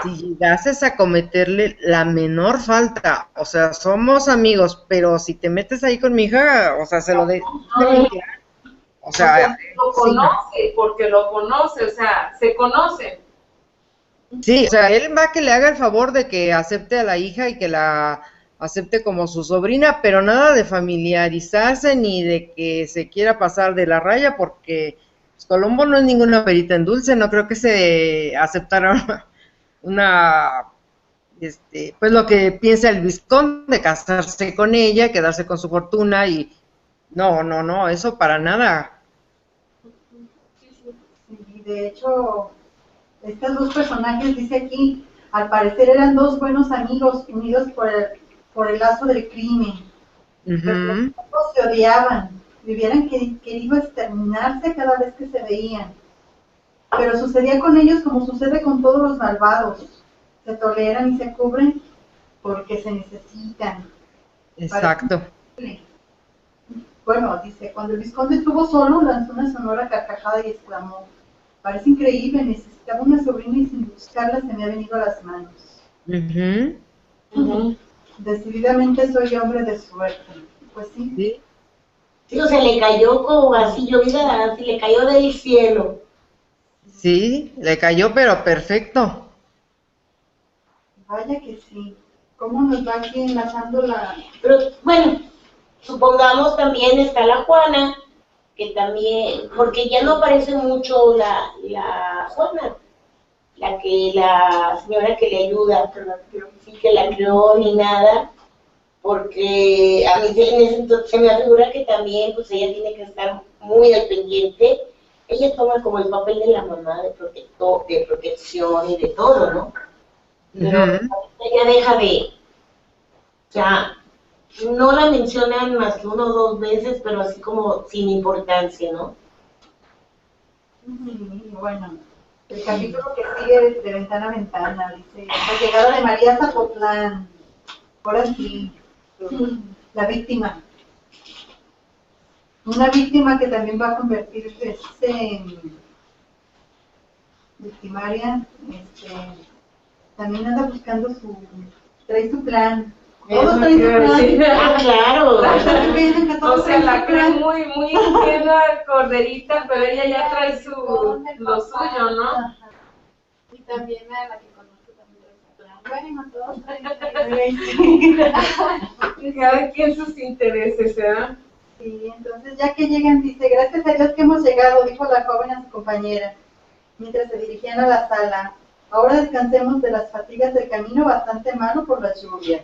S4: si llegases a cometerle la menor falta. O sea, somos amigos, pero si te metes ahí con mi hija, o sea, se lo de... O sea,
S1: lo conoce, porque lo conoce, o sea, se conocen.
S4: Sí, o sea, él va a que le haga el favor de que acepte a la hija y que la acepte como su sobrina, pero nada de familiarizarse ni de que se quiera pasar de la raya, porque pues, Colombo no es ninguna perita en dulce, no creo que se aceptara pues lo que piensa el vizconde, casarse con ella, quedarse con su fortuna y no, eso para nada.
S2: Sí, de hecho, estos dos personajes, dice aquí, al parecer eran dos buenos amigos unidos por el lazo del crimen. Pero ambos se odiaban, hubieran querido exterminarse cada vez que se veían. Pero sucedía con ellos como sucede con todos los malvados. Se toleran y se cubren porque se necesitan.
S4: Exacto.
S2: Bueno, dice, cuando el vizconde estuvo solo, lanzó una sonora carcajada y exclamó, parece increíble, necesitaba una sobrina y sin buscarla se me ha venido a las manos. Decididamente soy hombre de suerte. Pues sí.
S3: Sí, o sea, le cayó como así, llovida, así le cayó del cielo.
S4: Sí, le cayó, pero perfecto.
S2: Vaya que sí. ¿Cómo nos va aquí enlazando la...?
S3: Pero, bueno, supongamos también está la Juana, que también, porque ya no aparece mucho la Juana, la señora que le ayuda, que la crió ni nada, porque a mí se me asegura que también, pues ella tiene que estar muy al pendiente. Ella toma como el papel de la mamá, de protección y de todo, ¿no? Pero ella deja o sea, no la mencionan más que 1 o 2 veces, pero así como sin importancia, ¿no?
S2: Bueno, El capítulo que sigue de ventana a ventana, dice, la llegada de María Zapotlán, ahora sí, la víctima. Una víctima que también va a convertirse en victimaria, también anda buscando trae su plan. Todos traen su plan.
S3: Ah, claro.
S1: O sea, la creen muy, muy ingenua, corderita, pero ella ya trae lo suyo, ¿no?
S5: Ajá. Y también a la que conozco también trae su plan. Bueno, todos traen
S1: Cada quien sus intereses, ¿verdad?
S2: Sí, entonces ya que llegan, dice, gracias a Dios que hemos llegado, dijo la joven a su compañera, mientras se dirigían a la sala. Ahora descansemos de las fatigas del camino bastante malo por las lluvias.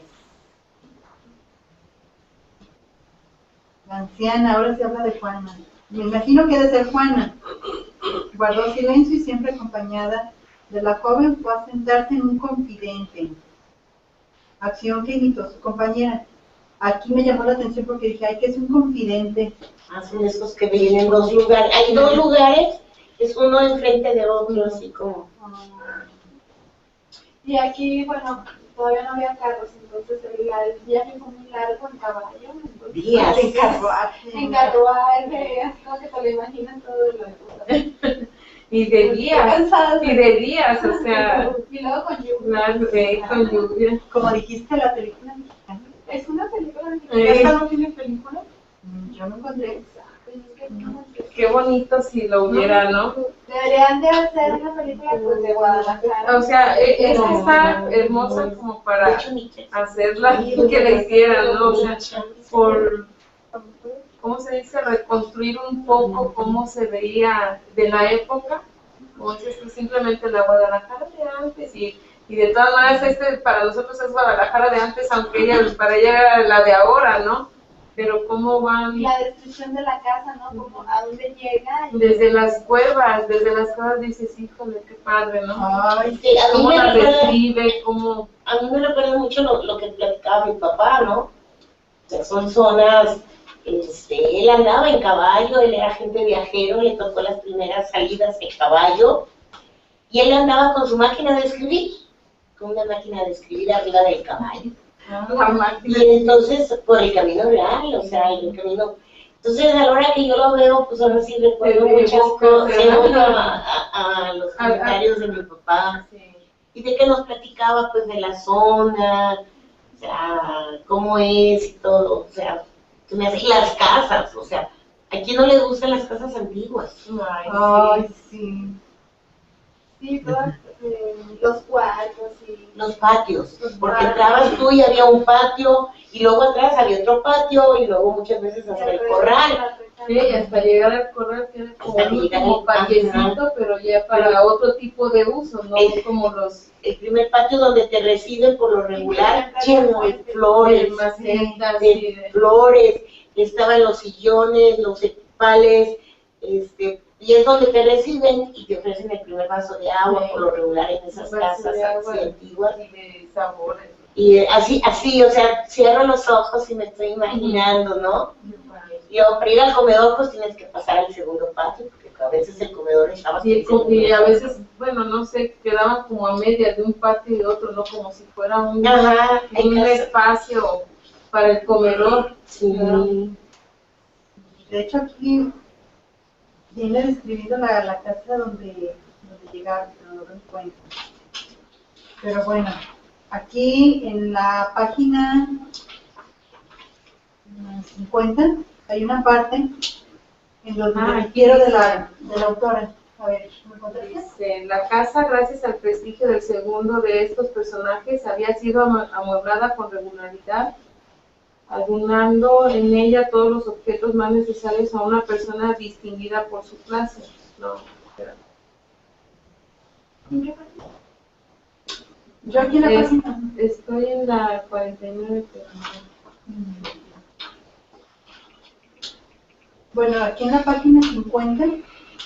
S2: La anciana, ahora se habla de Juana. Me imagino que debe ser Juana. Guardó silencio y siempre acompañada de la joven fue a sentarse en un confidente. Acción que imitó a su compañera. Aquí me llamó la atención porque dije, ay, que es un confidente.
S3: Hacen estos que vienen en dos lugares. Hay dos lugares, es uno enfrente de otro, así como.
S5: Y aquí, bueno, todavía no había carros, entonces el viaje fue muy largo en caballo. Entonces,
S3: Días.
S2: En carruaje.
S5: en carruaje, así como que te lo imaginas todo lo
S1: Y de días, o sea,
S5: y luego con lluvia.
S1: claro, con lluvia.
S2: Como dijiste, la película mexicana.
S5: Es una película
S2: ¿Esta no tiene película? Yo no encontré.
S1: Qué bonito si lo hubiera, ¿no?
S5: Deberían de hacer una película pues de Guadalajara.
S1: O sea, esta está hermosa como para hacerla que la hicieran, ¿no? O sea, por, ¿cómo se dice? Reconstruir un poco cómo se veía de la época. O es esto simplemente la Guadalajara de antes y de todas maneras para nosotros es Guadalajara de antes, aunque para ella era la de ahora, ¿no? Pero cómo van
S5: La descripción de la casa, ¿no? Como a dónde llega.
S1: desde las cuevas dices, híjole, qué padre, ¿no?
S2: Ay,
S3: Sí, a mí
S1: Cómo
S3: me
S1: la
S3: recuerda,
S1: describe, cómo...
S3: a mí me recuerda mucho lo que platicaba mi papá, ¿no? O sea, son zonas, él andaba en caballo, él era agente viajero, le tocó las primeras salidas de caballo, y él andaba con su máquina de escribir, con una máquina de escribir arriba del caballo. Y entonces, por el camino real, o sea, el camino. Entonces, a la hora que yo lo veo, pues ahora sí recuerdo muchas cosas, a los comentarios de mi papá, y de que nos platicaba, pues, de la zona, o sea, cómo es y todo, o sea, se me hace, y las casas, o sea, ¿a quién no le gustan las casas antiguas?
S2: Ay, sí.
S5: Sí, todas los cuartos y
S3: Los patios, porque entrabas tú y había un patio, y luego atrás había otro patio, y luego muchas veces hasta el corral.
S1: Sí, hasta llegar al corral, que era como
S3: Hasta
S1: un
S3: llegar
S1: último
S3: al-
S1: patiecito,
S3: ajá.
S1: pero ya para otro tipo de uso, ¿no?
S3: Es-
S1: Como los
S3: El primer patio donde te reciben por lo regular, lleno de flores,
S1: macetas
S3: de
S1: y de...
S3: flores, estaban los sillones, los equipales, y es donde te reciben y te ofrecen el primer vaso de agua,
S1: Sí.
S3: por lo regular en esas
S1: Un vaso
S3: casas
S1: de agua
S3: así antiguas.
S1: y de sabores.
S3: Y así, o sea, cierro los ojos y me estoy imaginando, ¿no? Y para ir al comedor, pues tienes que pasar al segundo patio, porque a veces el comedor estaba
S1: Sí, y a veces, bueno, no sé, quedaban como a medias de un patio y otro, ¿no? Como si fuera un espacio para el comedor.
S3: Sí.
S2: De hecho, aquí viene describiendo la casa donde llegaron, pero no lo encuentro. Pero bueno, aquí en la página 50 hay una parte en donde me refiero de la autora. A ver, ¿me encontrarías?
S1: Dice, la casa, gracias al prestigio del segundo de estos personajes, había sido amueblada con regularidad, adornando en ella todos los objetos más necesarios a una persona distinguida por su clase. No, espera.
S2: Yo aquí en la página.
S1: Estoy en la 49. Pero
S2: Bueno, aquí en la página 50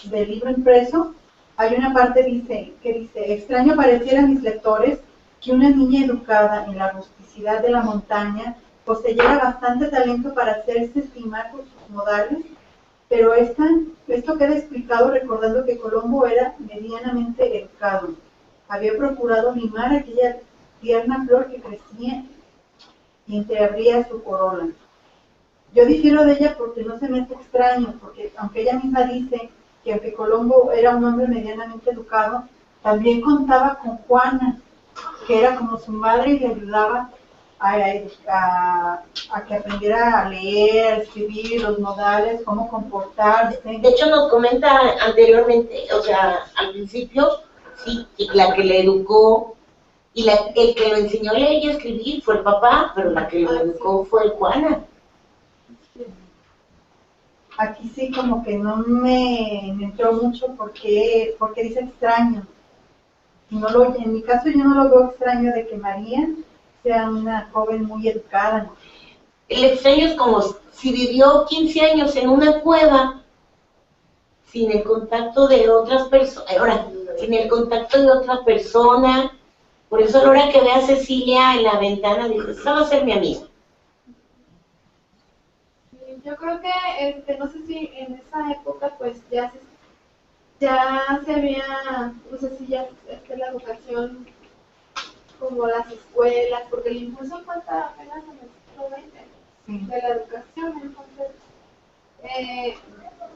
S2: del libro impreso hay una parte que dice, extraño pareciera a mis lectores que una niña educada en la rusticidad de la montaña poseyera bastante talento para hacerse estimar por sus modales Pero esto queda explicado recordando que Colombo era medianamente educado. Había procurado mimar aquella tierna flor que crecía y entreabría su corola. Yo difiero de ella porque no se me hace extraño, porque aunque ella misma dice que aunque Colombo era un hombre medianamente educado, también contaba con Juana, que era como su madre y le ayudaba a que aprendiera a leer, a escribir, los modales, cómo comportarse.
S3: De hecho, nos comenta anteriormente, o sea, al principio, sí, la que le educó y el que lo enseñó a leer y a escribir fue el papá, pero la que lo educó fue Juana.
S2: Aquí sí como que no me entró mucho porque dice extraño. En mi caso yo no lo veo extraño de que María sea una joven muy educada.
S3: El extraño es como si vivió 15 años en una cueva sin el contacto de otras personas, ahora, sin el contacto de otra persona. Por eso a la hora que ve a Cecilia en la ventana, dice, esa va a ser mi amiga.
S5: Yo creo que, no sé si en esa época, pues ya se había, no sé si ya la educación, como las escuelas, porque el impulso fue apenas en el siglo XX de la educación, entonces,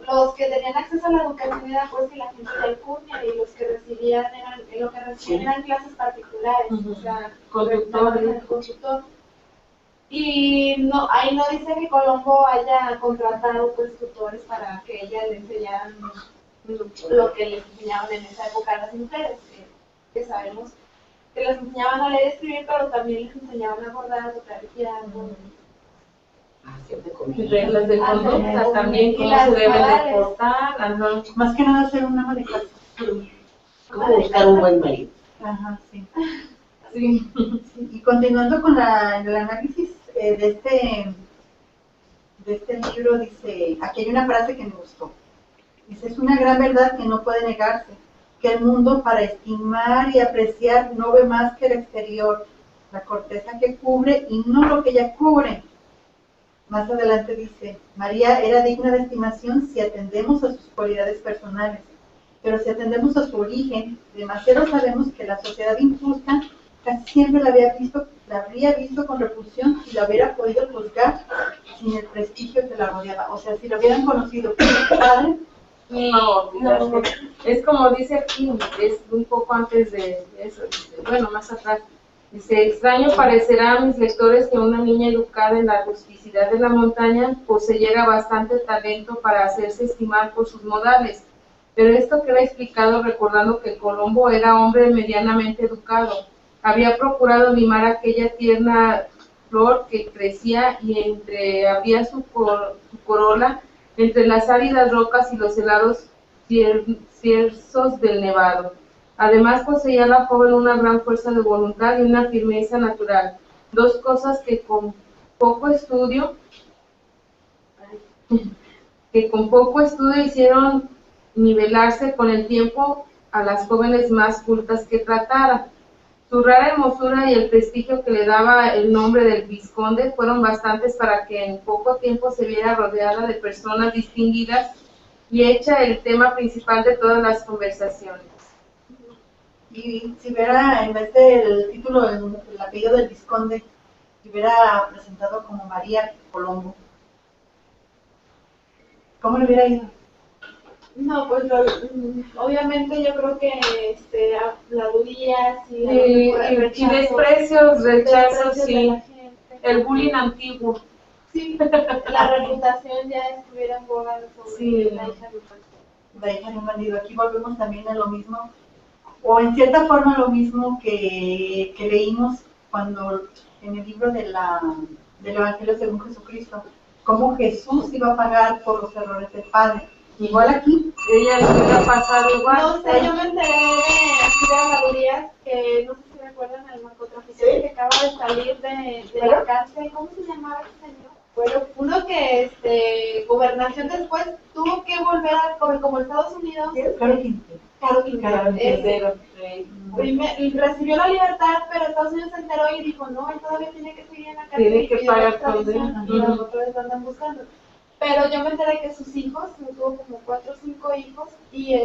S5: los que tenían acceso a la educación era pues la gente de Alcurnia y los que recibían eran clases particulares, o sea, conductor. Y no, ahí no dice que Colombo haya contratado pues tutores para que ella le enseñaran lo que les enseñaban en esa época a las mujeres, que sabemos que les enseñaban a leer y escribir, pero también les enseñaban a bordar, a tocar el piano.
S1: Reglas de conducta también, cómo se deben de portar,
S2: más que nada ser un ama de casa.
S3: Cómo buscar un buen marido.
S2: Ajá, sí. Sí. Y continuando con el análisis de este libro, dice, aquí hay una frase que me gustó. Dice, es una gran verdad que no puede negarse, que el mundo para estimar y apreciar no ve más que el exterior, la corteza que cubre y no lo que ella cubre. Más adelante dice, María era digna de estimación si atendemos a sus cualidades personales, pero si atendemos a su origen, demasiado sabemos que la sociedad injusta casi siempre la habría visto con repulsión si la hubiera podido juzgar sin el prestigio que la rodeaba. O sea, si lo hubieran conocido como su padre,
S1: no. Es como dice aquí, es un poco antes de eso, dice, bueno, más atrás. Dice, extraño parecerá a mis lectores que una niña educada en la rusticidad de la montaña poseyera bastante talento para hacerse estimar por sus modales. Pero esto queda explicado recordando que Colombo era hombre medianamente educado. Había procurado mimar aquella tierna flor que crecía y entreabría su corola entre las áridas rocas y los helados cierzos del nevado. Además poseía la joven una gran fuerza de voluntad y una firmeza natural, dos cosas que con poco estudio hicieron nivelarse con el tiempo a las jóvenes más cultas que tratara. Su rara hermosura y el prestigio que le daba el nombre del vizconde fueron bastantes para que en poco tiempo se viera rodeada de personas distinguidas y hecha el tema principal de todas las conversaciones.
S2: y si hubiera, en vez del título, el apellido del vizconde, se hubiera presentado como María Colombo, ¿cómo le hubiera ido?
S5: No, pues obviamente yo creo que habladurías y
S1: desprecios, rechazos, sí, el bullying antiguo.
S5: Sí, la reputación ya estuviera en boga sobre la hija de un bandido.
S2: La hija de un bandido. Aquí volvemos también a lo mismo, o en cierta forma lo mismo que leímos cuando en el libro del Evangelio según Jesucristo, cómo Jesús iba a pagar por los errores del Padre. Igual aquí,
S1: ella le hubiera pasado igual.
S5: No sé, yo me enteré de habladurías que no sé si recuerdan al narcotraficante que acaba de salir de la cárcel. ¿Cómo se llamaba ese señor? Bueno, uno que Gobernación después tuvo que volver a, como Estados Unidos. Caro Quintero. Recibió la libertad, pero Estados Unidos se enteró y dijo, no, él todavía tiene que seguir en la cárcel.
S1: Tiene que pagar condena.
S5: Y los otros lo andan buscando. Pero yo me enteré que sus hijos, tuvo como 4 o 5 hijos, y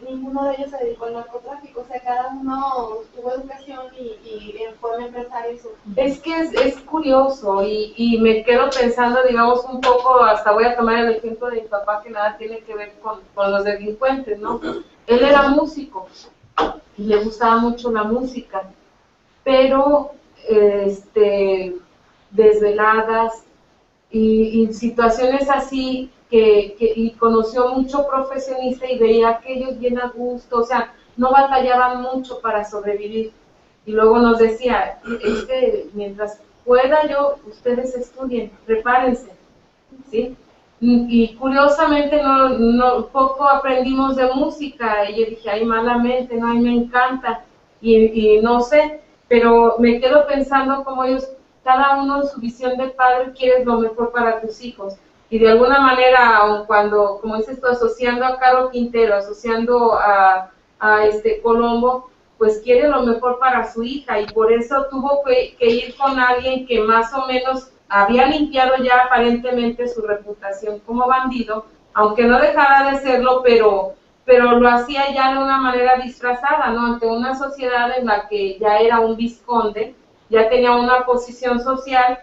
S5: ninguno de ellos se dedicó al narcotráfico, o sea, cada uno tuvo educación y fue un empresario.
S1: Es que es curioso y me quedo pensando, digamos, un poco, hasta voy a tomar el ejemplo de mi papá, que nada tiene que ver con los delincuentes, ¿no? Él era músico y le gustaba mucho la música, pero desveladas y situaciones así y conoció mucho profesionista y veía que ellos bien a gusto, o sea, no batallaban mucho para sobrevivir. Y luego nos decía, es que mientras pueda yo, ustedes estudien, prepárense, ¿sí? Y curiosamente poco aprendimos de música, y yo dije, ay, malamente, no, ay, me encanta, y no sé, pero me quedo pensando como ellos, cada uno en su visión de padre, quieres lo mejor para tus hijos, y de alguna manera, aun cuando, como dices tú, asociando a Caro Quintero, asociando a Colombo, pues quiere lo mejor para su hija, y por eso tuvo que ir con alguien que más o menos había limpiado ya aparentemente su reputación como bandido, aunque no dejara de serlo, pero lo hacía ya de una manera disfrazada, ¿no? Ante una sociedad en la que ya era un vizconde, ya tenía una posición social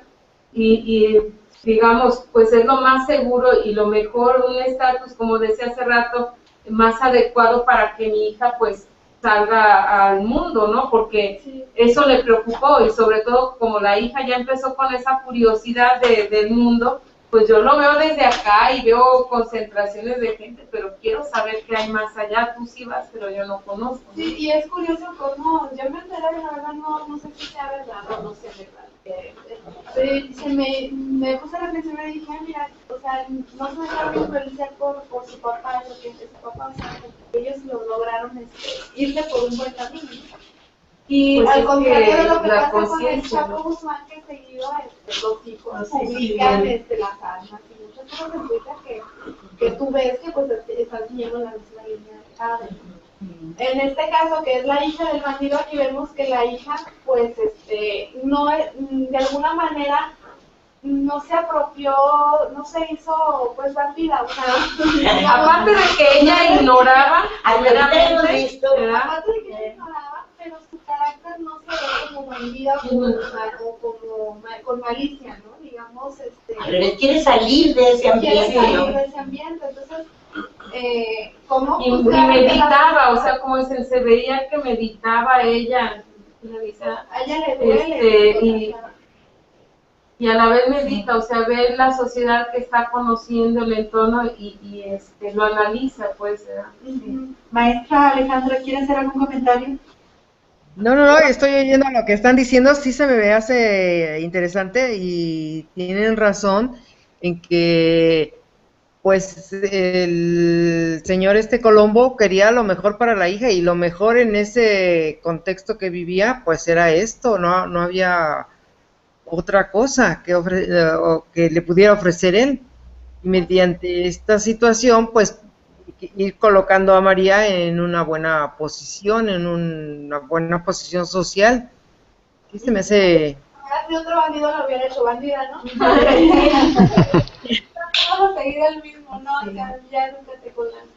S1: y digamos, pues es lo más seguro y lo mejor, un estatus, como decía hace rato, más adecuado para que mi hija pues salga al mundo, ¿no? Porque eso le preocupó, y sobre todo como la hija ya empezó con esa curiosidad del mundo, pues yo lo veo desde acá y veo concentraciones de gente, pero quiero saber qué hay más allá. Tú sí vas, pero yo no conozco, ¿no?
S5: Sí, y es curioso cómo, yo me enteré, la verdad, no sé si sea verdad o no sea verdad. Me puse a reflexionar y dije, mira, o sea, no se dejaron influenciar por su papá, lo que es su papá, o sea, ellos lo lograron irse por un buen camino. Y pues al contrario de lo que pasa con el Chapo Guzmán, que seguido los hijos publican las armas y muchas cosas en Twitter que tú ves que pues están siguiendo la misma línea de padre. En este caso, que es la hija del bandido, aquí vemos que la hija, pues, no, de alguna manera, no se apropió, no se hizo, pues, bandida, o sea,
S1: aparte de que ella ignoraba,
S5: aparte de que ella ignoraba, pero su carácter no se ve como bandida o como con malicia, ¿no? Digamos,
S3: Al revés, quiere salir de ese ambiente,
S5: entonces, ¿cómo?
S1: Y meditaba, o sea, como dicen, se veía que meditaba ella,
S5: a ella le duele,
S1: y a la vez medita, o sea, ve la sociedad que está conociendo, el entorno, y lo analiza, pues, ¿verdad?
S2: Sí. Maestra Alejandra, ¿quiere hacer algún comentario?
S4: No, estoy oyendo lo que están diciendo, sí se me hace interesante y tienen razón en que pues el señor Colombo quería lo mejor para la hija, y lo mejor en ese contexto que vivía pues era esto, no había otra cosa que le pudiera ofrecer él. Y mediante esta situación pues ir colocando a María en una buena posición, social. Y se me hace...
S5: Si otro bandido lo hubiera hecho bandida, ¿no? Vamos a seguir el mismo, ¿no? Ya nunca te colan.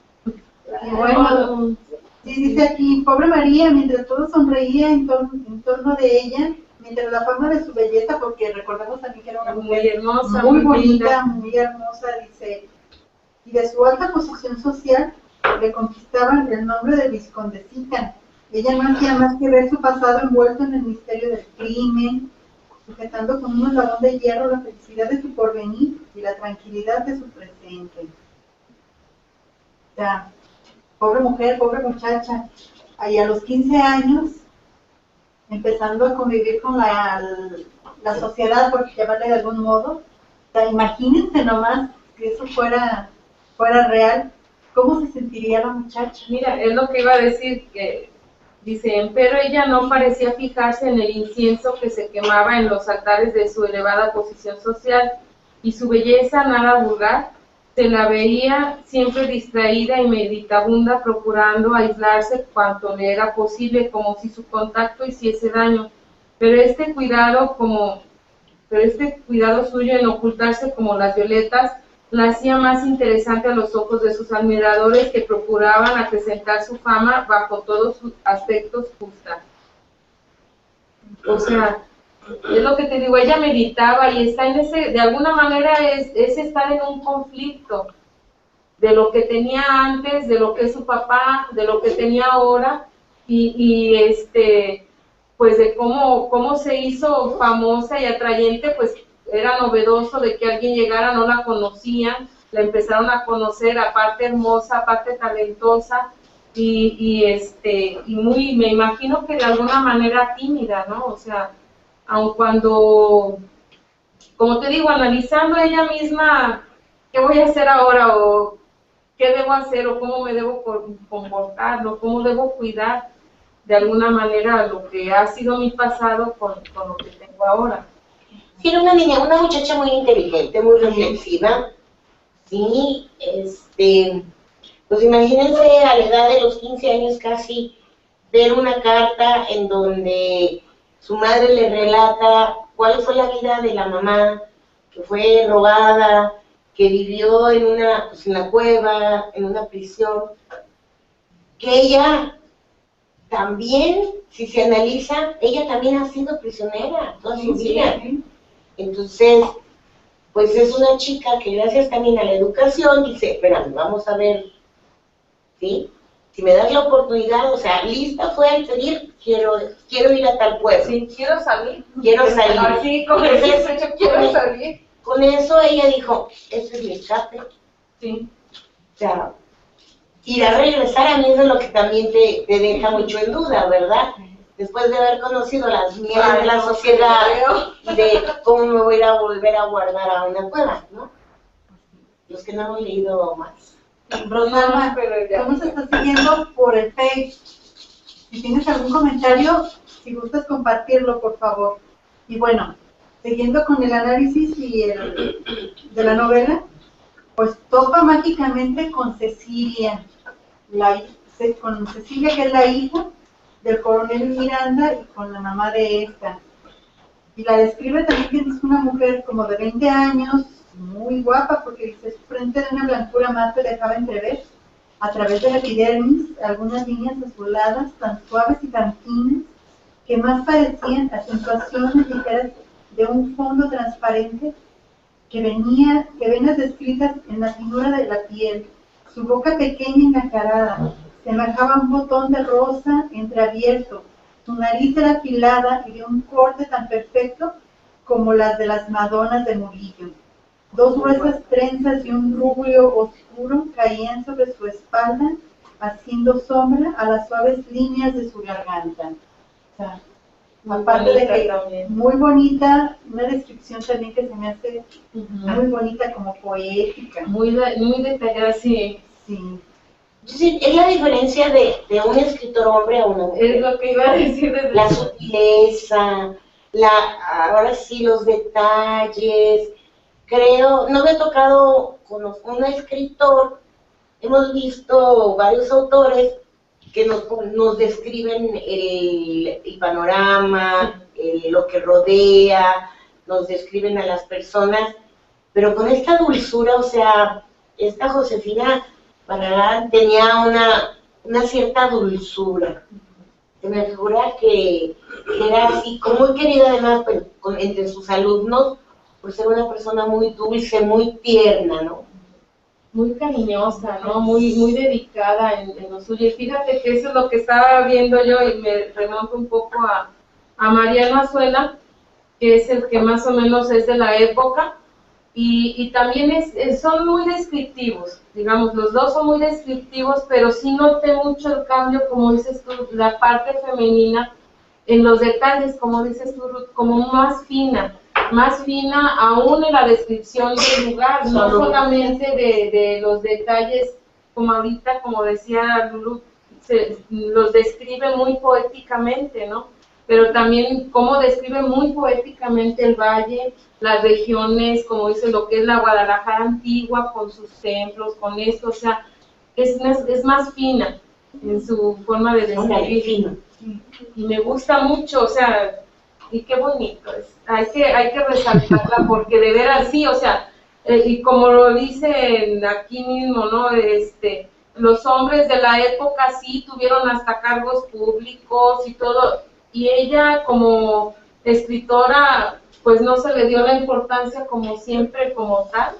S2: Bueno, sí, dice aquí, pobre María, mientras todo sonreía en torno de ella, mientras la fama de su belleza, porque recordemos también que era una mujer
S1: muy hermosa,
S2: muy bonita, muy hermosa, dice, y de su alta posición social, le conquistaban el nombre de Vizcondesita. Ella no hacía más que ver su pasado envuelto en el misterio del crimen, sujetando con un eslabón de hierro la felicidad de su porvenir y la tranquilidad de su presente. O sea, pobre mujer, pobre muchacha, ahí a los 15 años, empezando a convivir con la sociedad, por llamarle de algún modo. O sea, imagínense nomás que eso fuera real, ¿cómo se sentiría la muchacha?
S1: Mira, es lo que iba a decir, que dice, pero ella no parecía fijarse en el incienso que se quemaba en los altares de su elevada posición social, y su belleza nada vulgar, se la veía siempre distraída y meditabunda, procurando aislarse cuanto le era posible, como si su contacto hiciese daño. Pero este cuidado suyo en ocultarse como las violetas, la hacía más interesante a los ojos de sus admiradores que procuraban acrecentar su fama bajo todos sus aspectos justos. O sea, es lo que te digo, ella meditaba y está en ese, de alguna manera es estar en un conflicto de lo que tenía antes, de lo que es su papá, de lo que tenía ahora, pues de cómo se hizo famosa y atrayente, pues era novedoso de que alguien llegara, no la conocían, la empezaron a conocer, aparte hermosa, aparte talentosa, me imagino que de alguna manera tímida, ¿no? O sea, aun cuando, como te digo, analizando ella misma, ¿qué voy a hacer ahora? O ¿qué debo hacer? O ¿cómo me debo comportar? ¿No? ¿Cómo debo cuidar de alguna manera lo que ha sido mi pasado con lo que tengo ahora?
S3: Sí, era una niña, una muchacha muy inteligente, muy reflexiva. Sí, pues imagínense a la edad de los 15 años casi, ver una carta en donde su madre le relata cuál fue la vida de la mamá, que fue robada, que vivió en una cueva, en una prisión, que ella también, si se analiza, ella también ha sido prisionera toda su vida. Entonces, pues es una chica que gracias también a la educación dice, espérame, vamos a ver, ¿sí? Si me das la oportunidad, o sea, lista fue al pedir, quiero ir a tal pueblo.
S1: Sí, quiero salir.
S3: Quiero salir.
S1: Así, como
S3: Entonces,
S1: yo quiero salir.
S3: Con eso ella dijo, ese es mi escape.
S1: Sí.
S3: O sea, ir a regresar a mí es lo que también te deja mucho en duda, ¿verdad? Después de haber conocido las mieles de la sociedad y de cómo me voy a ir a volver a guardar a una cueva, ¿no? Los que no hemos leído más.
S2: Rosalma, ¿cómo se está siguiendo por el Face? Si tienes algún comentario, si gustas compartirlo, por favor. Y bueno, siguiendo con el análisis de la novela, pues topa mágicamente con Cecilia, con Cecilia, que es la hija del coronel Miranda, y con la mamá de esta. Y la describe también que es una mujer como de 20 años, muy guapa, porque dice, su frente de una blancura mate dejaba entrever, a través de la epidermis, algunas líneas azuladas, tan suaves y tan finas, que más parecían acentuaciones ligeras de un fondo transparente que venas descritas en la finura de la piel. Su boca pequeña y nacarada semejaba un botón de rosa entreabierto. Su nariz era afilada y de un corte tan perfecto como las de las Madonas de Murillo. Dos gruesas trenzas y un rubio oscuro caían sobre su espalda, haciendo sombra a las suaves líneas de su garganta. O sea, aparte de que muy bonita, una descripción también que se me hace muy bonita, como poética.
S1: Muy detallada, sí.
S2: Sí.
S3: Sí, es la diferencia de un escritor hombre a una mujer.
S1: Es lo que iba a decir desde
S3: la sutileza, ahora sí los detalles. Creo, no me ha tocado con un escritor, hemos visto varios autores que nos describen el panorama, lo que rodea, nos describen a las personas, pero con esta dulzura, o sea, esta Josefina Barragán tenía una cierta dulzura. Se me figura que era así, como muy querida además pues, entre sus alumnos, por ser una persona muy dulce, muy tierna, ¿no?
S1: Muy cariñosa, ¿no? Muy dedicada en lo suyo. Y fíjate que eso es lo que estaba viendo yo y me remonto un poco a Mariano Azuela, que es el que más o menos es de la época, y también son muy descriptivos, digamos, los dos son muy descriptivos, pero sí noté mucho el cambio, como dices tú, la parte femenina en los detalles, como dices tú, Ruth, como más fina aún en la descripción del lugar, no solamente de los detalles, como ahorita, como decía Lulu, los describe muy poéticamente, ¿no? Pero también cómo describe muy poéticamente el valle, las regiones, como dice lo que es la Guadalajara antigua, con sus templos, con esto, o sea, es más fina en su forma de describir. Y me gusta mucho, o sea, y qué bonito es. Hay que resaltarla porque de veras sí, o sea, y como lo dicen aquí mismo, ¿no? Los hombres de la época sí tuvieron hasta cargos públicos y todo, y ella como escritora, pues no se le dio la importancia como siempre, como tal,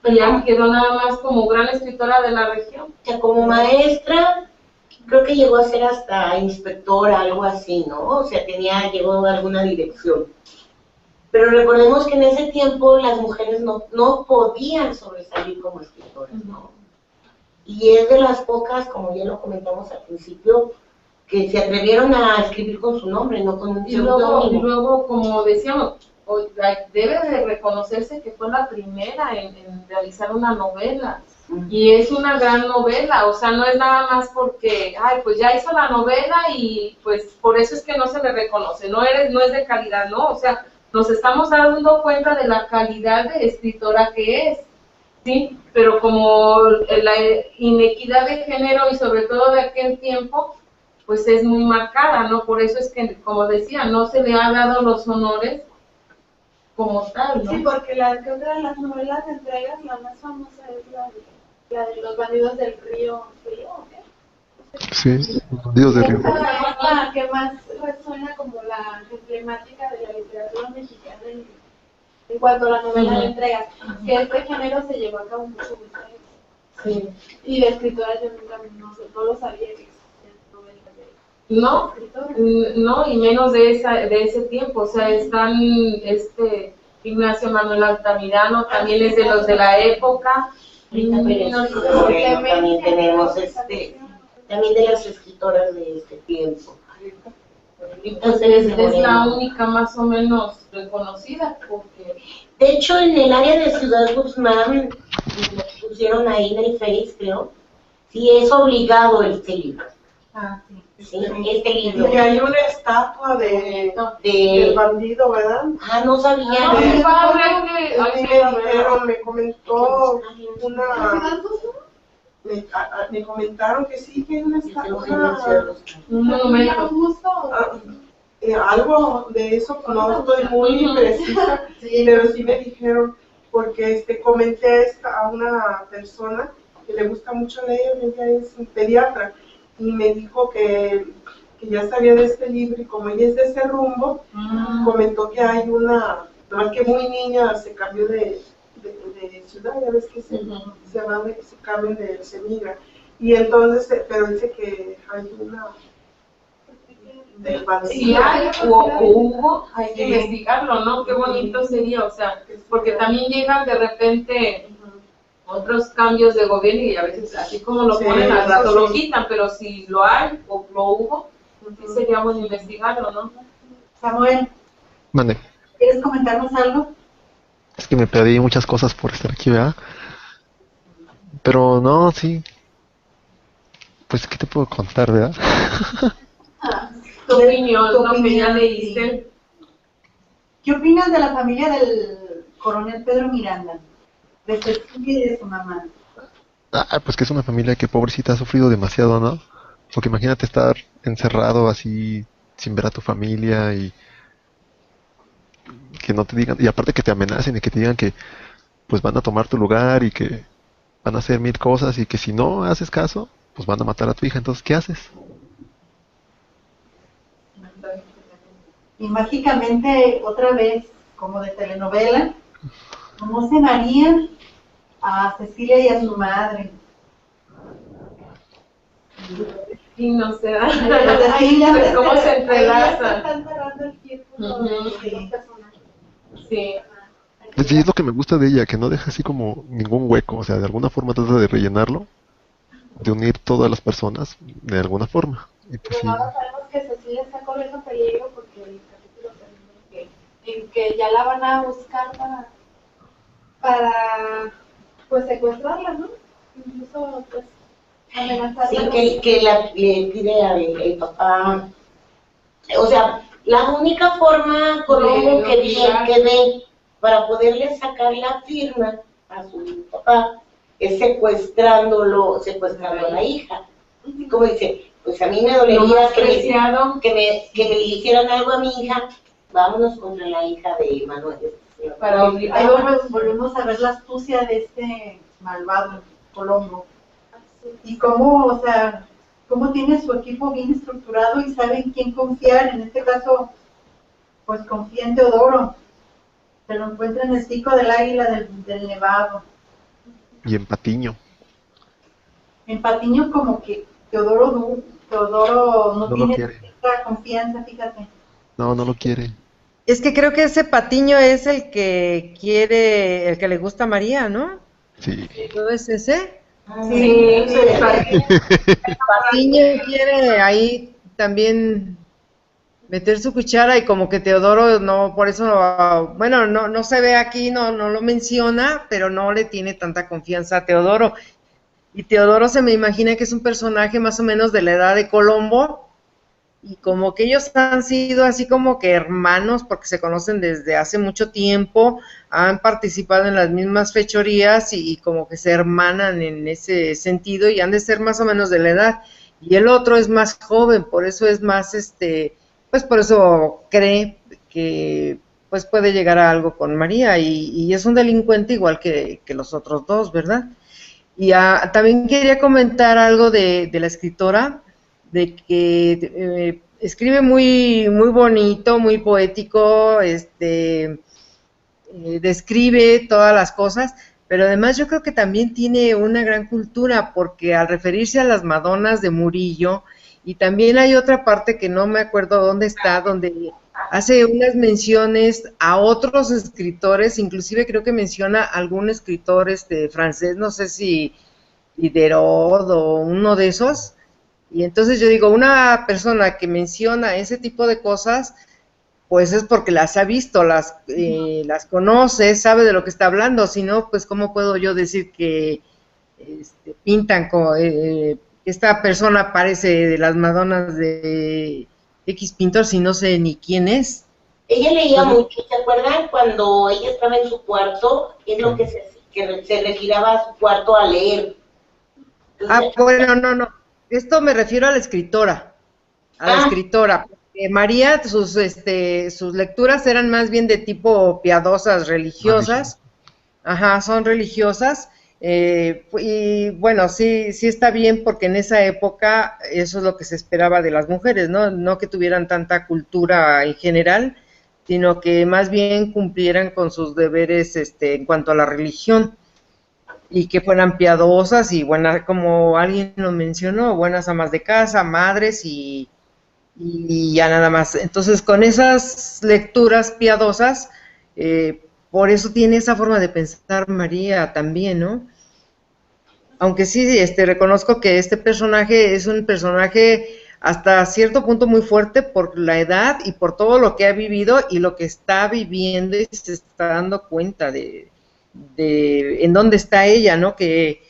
S1: y ya quedó nada más como gran escritora de la región.
S3: O sea, como maestra, creo que llegó a ser hasta inspectora, algo así, ¿no? O sea, llegó a alguna dirección. Pero recordemos que en ese tiempo las mujeres no podían sobresalir como escritoras, ¿no? Y es de las pocas, como ya lo comentamos al principio, que se atrevieron a escribir con su nombre, no con un
S1: Y luego,
S3: seudónimo.
S1: como decíamos, debe de reconocerse que fue la primera en realizar una novela. Y es una gran novela, o sea, no es nada más porque, ay, pues ya hizo la novela y pues por eso es que no se le reconoce, no es de calidad, no, o sea, nos estamos dando cuenta de la calidad de escritora que es, ¿sí? Pero como la inequidad de género y sobre todo de aquel tiempo, pues es muy marcada, ¿no? Por eso es que, como decía, no se le ha dado los honores como tal, ¿no?
S5: Sí, porque creo que de las novelas de entregas, la más famosa es la de los bandidos del río Frío, ¿o qué?
S7: Sí, Dios de Río.
S5: Esa es la que más resuena como la emblemática de la literatura mexicana en cuanto a la novela de entregas, que este género se llevó a cabo mucho antes.
S1: Sí.
S5: Y de escritoras yo nunca, no lo sabía que existían novelas de
S1: No,
S5: escritoras.
S1: no, y menos de ese tiempo, o sea, están Ignacio Manuel Altamirano, también es de los de la época.
S3: Rita Pérez Moreno, también tenemos también de las escritoras de este tiempo.
S1: Pues es la única más o menos reconocida, porque
S3: De hecho, en el área de Ciudad Guzmán, pusieron ahí en el Face, creo, sí es obligado este libro. Sí, este libro.
S6: Y hay una estatua del bandido, ¿verdad?
S3: No sabía.
S1: qué padre,
S6: Me comentó me comentaron que sí, que hay una estatua.
S1: un monumento.
S6: Algo de eso, no estoy muy precisa, pero sí me dijeron, porque comenté a una persona que le gusta mucho leer, ella es pediatra, y me dijo que ya sabía de este libro, y como ella es de ese rumbo, comentó que hay una, más que muy niña se cambió de ciudad, ya ves que se cambian, se migra, y entonces, pero dice que hay una del bandido.
S1: Si hay o hubo, hay que investigarlo, ¿no? Qué bonito sería, o sea, porque también llegan de repente otros cambios de gobierno y a veces así como lo ponen al rato lo quitan, pero si lo hay o lo hubo, sí sería bueno investigarlo, ¿no?
S2: Samuel,
S7: Mande.
S2: ¿quieres comentarnos algo?
S7: Es que me perdí muchas cosas por estar aquí, ¿verdad? Pero no, sí. Pues, ¿qué te puedo contar, verdad?
S1: Tu opinión,
S2: Tu
S1: lo que ya
S2: opinión,
S1: leíste.
S2: ¿Qué opinas de la familia del coronel Pedro Miranda? De Cecilia y de su mamá.
S7: Pues que es una familia que pobrecita ha sufrido demasiado, ¿no? Porque imagínate estar encerrado así, sin ver a tu familia y que no te digan, y aparte que te amenacen y que te digan que pues van a tomar tu lugar y que van a hacer mil cosas y que si no haces caso, pues van a matar a tu hija. Entonces, ¿qué haces?
S2: Y mágicamente, otra vez, como de telenovela, conoce María a Cecilia y a su madre.
S1: Y no sé,
S2: Pues,
S1: cómo se
S5: Ahí
S1: entrelaza.
S5: están cerrando el círculo de los personajes.
S1: Sí.
S7: Sí, es lo que me gusta de ella, que no deja así como ningún hueco, o sea, de alguna forma trata de rellenarlo, de unir todas las personas de alguna forma. Y pues sí,
S5: Pero ahora sabemos que Cecilia está corriendo peligro porque el capítulo termina en que ya la van a buscar para pues secuestrarla, ¿no? Incluso pues amenazarla.
S3: Sí, que le pide al papá. O sea, la única forma, Colombo, que ve para poderle sacar la firma a su papá es secuestrando a la hija. Como dice, pues a mí me dolería que me hicieran algo a mi hija, vámonos contra la hija de Manuel, señor
S1: para
S2: Ahí
S1: obligar.
S2: volvemos a ver la astucia de este malvado Colombo. Y cómo, o sea, cómo tiene su equipo bien estructurado y sabe en quién confiar. En este caso, pues confía en Teodoro. Se lo encuentra en el pico del águila del Nevado.
S7: Y en Patiño.
S2: En Patiño como que Teodoro no
S7: No lo
S2: tiene
S7: quiere.
S2: esa confianza, fíjate.
S7: No, no lo quiere.
S4: Es que creo que ese Patiño es el que quiere, el que le gusta a María, ¿no?
S7: Sí.
S4: ¿No es ese?
S1: Sí,
S4: Patiño quiere ahí también meter su cuchara y como que Teodoro no, por eso, bueno, no se ve aquí, no lo menciona, pero no le tiene tanta confianza a Teodoro. Y Teodoro se me imagina que es un personaje más o menos de la edad de Colombo, y como que ellos han sido así como que hermanos, porque se conocen desde hace mucho tiempo, han participado en las mismas fechorías y como que se hermanan en ese sentido y han de ser más o menos de la edad. Y el otro es más joven, por eso es más, pues por eso cree que pues puede llegar a algo con María y es un delincuente igual que los otros dos, ¿verdad? Y también quería comentar algo de la escritora, de que escribe muy bonito, muy poético, describe todas las cosas, pero además yo creo que también tiene una gran cultura, porque al referirse a las Madonas de Murillo, y también hay otra parte que no me acuerdo dónde está, donde hace unas menciones a otros escritores, inclusive creo que menciona a algún escritor francés, no sé si Diderot o uno de esos, y entonces yo digo, una persona que menciona ese tipo de cosas, pues es porque las ha visto, las conoce, sabe de lo que está hablando, si no, pues cómo puedo yo decir que pintan como esta persona parece de las Madonas de X pintor si no sé ni quién es.
S3: Ella leía
S4: Entonces,
S3: mucho, ¿se acuerdan cuando ella estaba en su cuarto? Es lo que se retiraba a su cuarto a leer. Entonces,
S4: bueno, no, esto me refiero a la escritora. María, sus lecturas eran más bien de tipo piadosas, religiosas, ajá, son religiosas, y bueno, sí está bien porque en esa época eso es lo que se esperaba de las mujeres, ¿no? No que tuvieran tanta cultura en general, sino que más bien cumplieran con sus deberes en cuanto a la religión y que fueran piadosas y buenas, como alguien lo mencionó, buenas amas de casa, madres y ya nada más. Entonces, con esas lecturas piadosas, por eso tiene esa forma de pensar María también, ¿no? Aunque sí, reconozco que este personaje es un personaje hasta cierto punto muy fuerte por la edad y por todo lo que ha vivido y lo que está viviendo y se está dando cuenta de en dónde está ella, ¿no? Que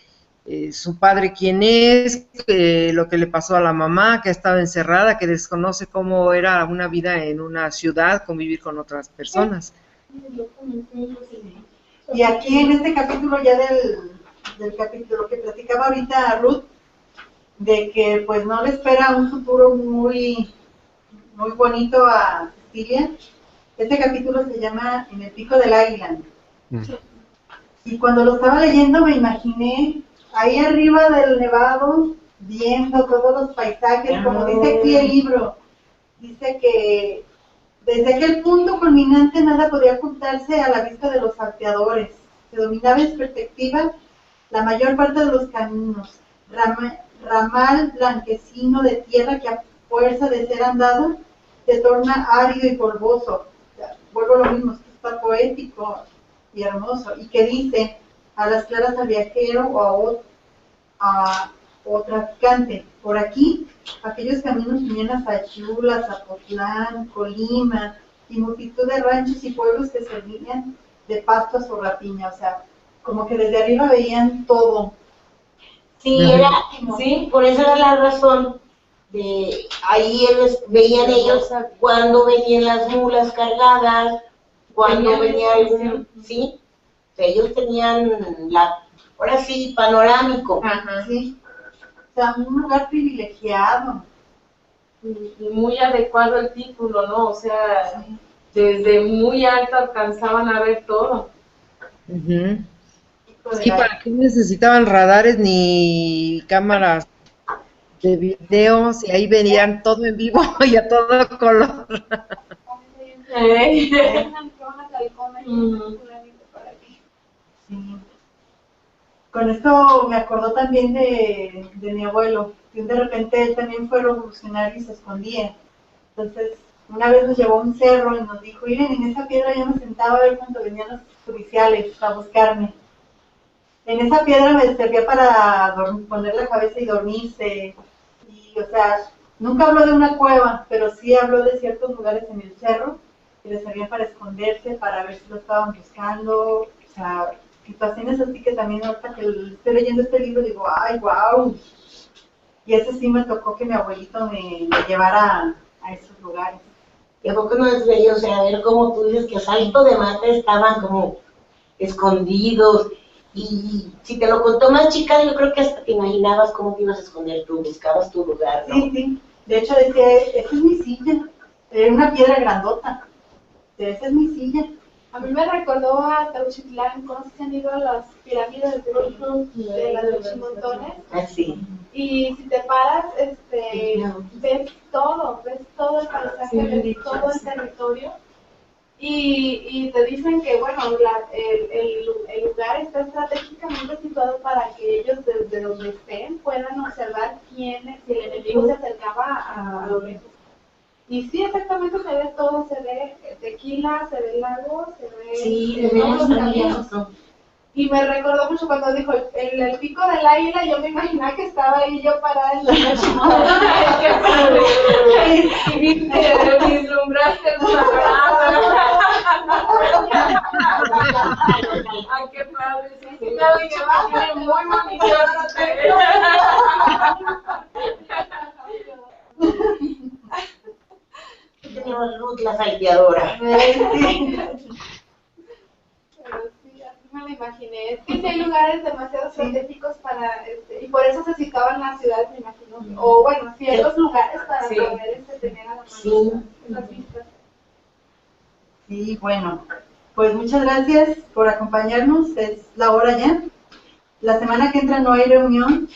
S4: su padre quién es, lo que le pasó a la mamá, que ha estado encerrada, que desconoce cómo era una vida en una ciudad, convivir con otras personas.
S2: Y aquí en este capítulo ya del capítulo que platicaba ahorita Ruth, de que pues no le espera un futuro muy bonito a Cecilia. Este capítulo se llama En el pico del águila. Y cuando lo estaba leyendo me imaginé ahí arriba del nevado, viendo todos los paisajes, como dice aquí el libro. Dice que desde aquel punto culminante nada podía ocultarse a la vista de los salteadores. Se dominaba en perspectiva la mayor parte de los caminos. Ramal blanquecino de tierra que a fuerza de ser andado se torna árido y polvoso. Vuelvo a lo mismo, esto está poético y hermoso. Y que dice a las claras al viajero o traficante. Por aquí, aquellos caminos venían a Sayula, Zapotlán, Colima y multitud de ranchos y pueblos que servían de pasto a su rapiña. O sea, como que desde arriba veían todo.
S3: Sí, sí, por eso era la razón de ahí veían ellos cuando venían las mulas cargadas, cuando venía algún, sí, o sea, ellos tenían ahora sí, panorámico.
S1: Ajá.
S2: Sí. O sea, un lugar privilegiado.
S1: Y muy adecuado el título, ¿no? O sea, desde muy alto alcanzaban a ver todo.
S4: Ujú. Sí, ¿para qué necesitaban radares ni cámaras de video si ahí venían todo en vivo y a todo color?
S2: Sí. Con esto me acordó también de mi abuelo, que de repente él también fue revolucionario y se escondía. Entonces, una vez nos llevó a un cerro y nos dijo, miren, en esa piedra yo me sentaba a ver cuando venían los judiciales a buscarme. En esa piedra me servía para poner la cabeza y dormirse. Y, o sea, nunca habló de una cueva, pero sí habló de ciertos lugares en el cerro que le servían para esconderse, para ver si lo estaban buscando. O sea, situaciones así que también ahorita que estoy leyendo este libro digo, ¡ay, wow! Y ese sí me tocó que mi abuelito me llevara a esos lugares.
S3: ¿Y a poco no es bello? O sea, ver cómo tú dices que a salto de mata estaban como escondidos. Y si te lo contó más chica, yo creo que hasta te imaginabas cómo te ibas a esconder tú, buscabas tu lugar, ¿no?
S2: Sí, sí. De hecho decía, esa es mi silla. Era una piedra grandota. Esa es mi silla.
S5: A mí me recordó a Teuchitlán, ¿cómo se han ido a las pirámides de las Chimontones?
S3: Así.
S5: Y si te paras, ves todo el paisaje, ves todo el territorio. Y te dicen que, bueno, el lugar está estratégicamente situado para que ellos desde donde estén puedan observar si el enemigo se acercaba a lo lejos. Y sí, exactamente se ve todo, se ve Tequila, se ve el lago, se ve
S3: Sí,
S5: todos los caminos. Y me recordó mucho cuando dijo el pico del águila, yo me imaginaba que estaba ahí yo parada en la
S1: Y vislumbraste el panorama. Ay, qué padre. Sí, sí, me ha dicho que tiene muy bonito.
S3: Teníamos Ruth la salteadora.
S5: Pero sí, así me lo imaginé. Es que sí hay lugares demasiado estratégicos para, y por eso se situaban las ciudades, me imagino. O bueno, ciertos lugares para poder tener a la mano esas vistas.
S2: Sí, bueno, pues muchas gracias por acompañarnos, es la hora ya. La semana que entra no hay reunión,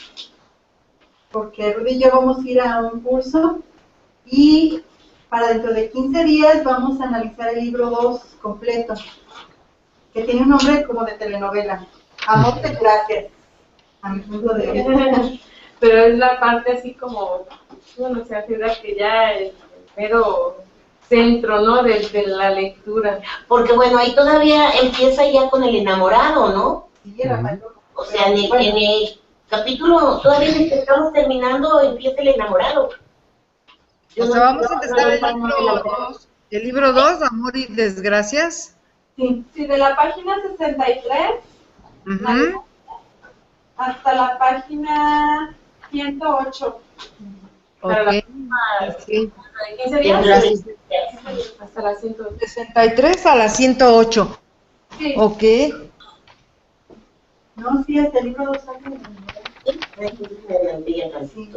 S2: porque Rudy y yo vamos a ir a un curso, y para dentro de 15 días vamos a analizar el libro 2 completo, que tiene un nombre como de telenovela, Amor de Gracias, a mi punto de vista.
S1: Pero es la parte así como, bueno, se afirma que ya el mero centro, ¿no? De la lectura.
S3: Porque bueno, ahí todavía empieza ya con el enamorado, ¿no?
S2: Sí, era mayor.
S3: O sea, en el capítulo, todavía estamos terminando, empieza el enamorado.
S4: O sea, vamos a empezar el libro 2, Amor y Desgracias.
S5: Sí, de la página 63
S4: Ujú.
S5: hasta la página 108.
S4: Ok. Sí.
S1: ¿De 15 días?
S4: Gracias.
S1: Hasta las 108.
S4: 63 a la 108.
S5: Sí.
S4: Ok.
S2: No, sí, hasta el libro 2 sale. Sí.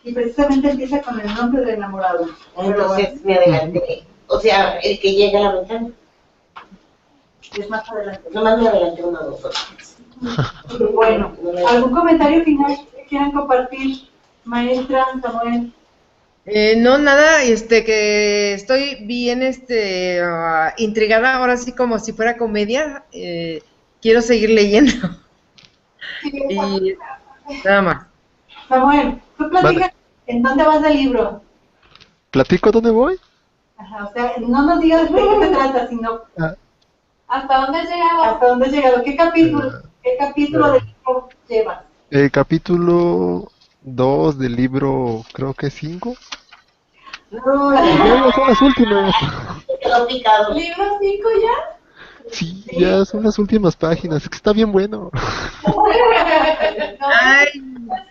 S2: Y precisamente empieza con el nombre del enamorado.
S3: Entonces me adelanté. O sea, el que llega a la ventana.
S2: Es más adelante.
S3: Nomás me adelanté una o dos horas.
S2: Bueno, ¿algún comentario final que quieran compartir, maestra Samuel?
S4: No, nada, que estoy bien, intrigada, ahora sí como si fuera comedia, quiero seguir leyendo, y nada más.
S2: Samuel, tú platicas en dónde vas del libro.
S7: ¿Platico dónde voy?
S2: Ajá, o sea, no nos digas de qué se trata, sino
S5: ¿Hasta dónde has llegado?
S2: hasta dónde has llegado. ¿Qué capítulo del libro llevas?
S7: El capítulo 2 del libro, creo que 5.
S3: No,
S7: Ya son las últimas.
S3: se quedó picado.
S5: ¿Libro 5 ya?
S7: Sí, ya son las últimas páginas. Es que está bien bueno.
S4: Ay,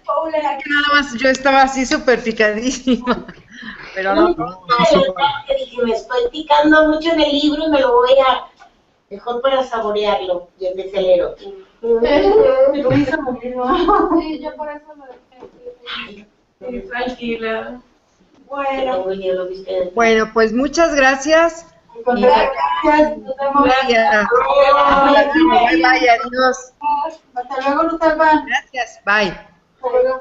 S5: Spoiler aquí.
S4: nada más yo estaba así súper picadísima, pero no.
S3: Que dije, me estoy picando mucho en el libro y me lo voy a... Mejor para saborearlo y el decelero.
S2: Luisa, ¿no?
S5: Sí, yo por eso lo dejé.
S1: Sí, tranquila.
S2: Bueno,
S3: Lo viste.
S4: Bueno, pues muchas gracias.
S2: gracias. Nos vemos.
S4: Gracias. Bye, bye, adiós.
S2: Hasta luego, Rosalba.
S4: Gracias, bye.
S2: Hasta luego.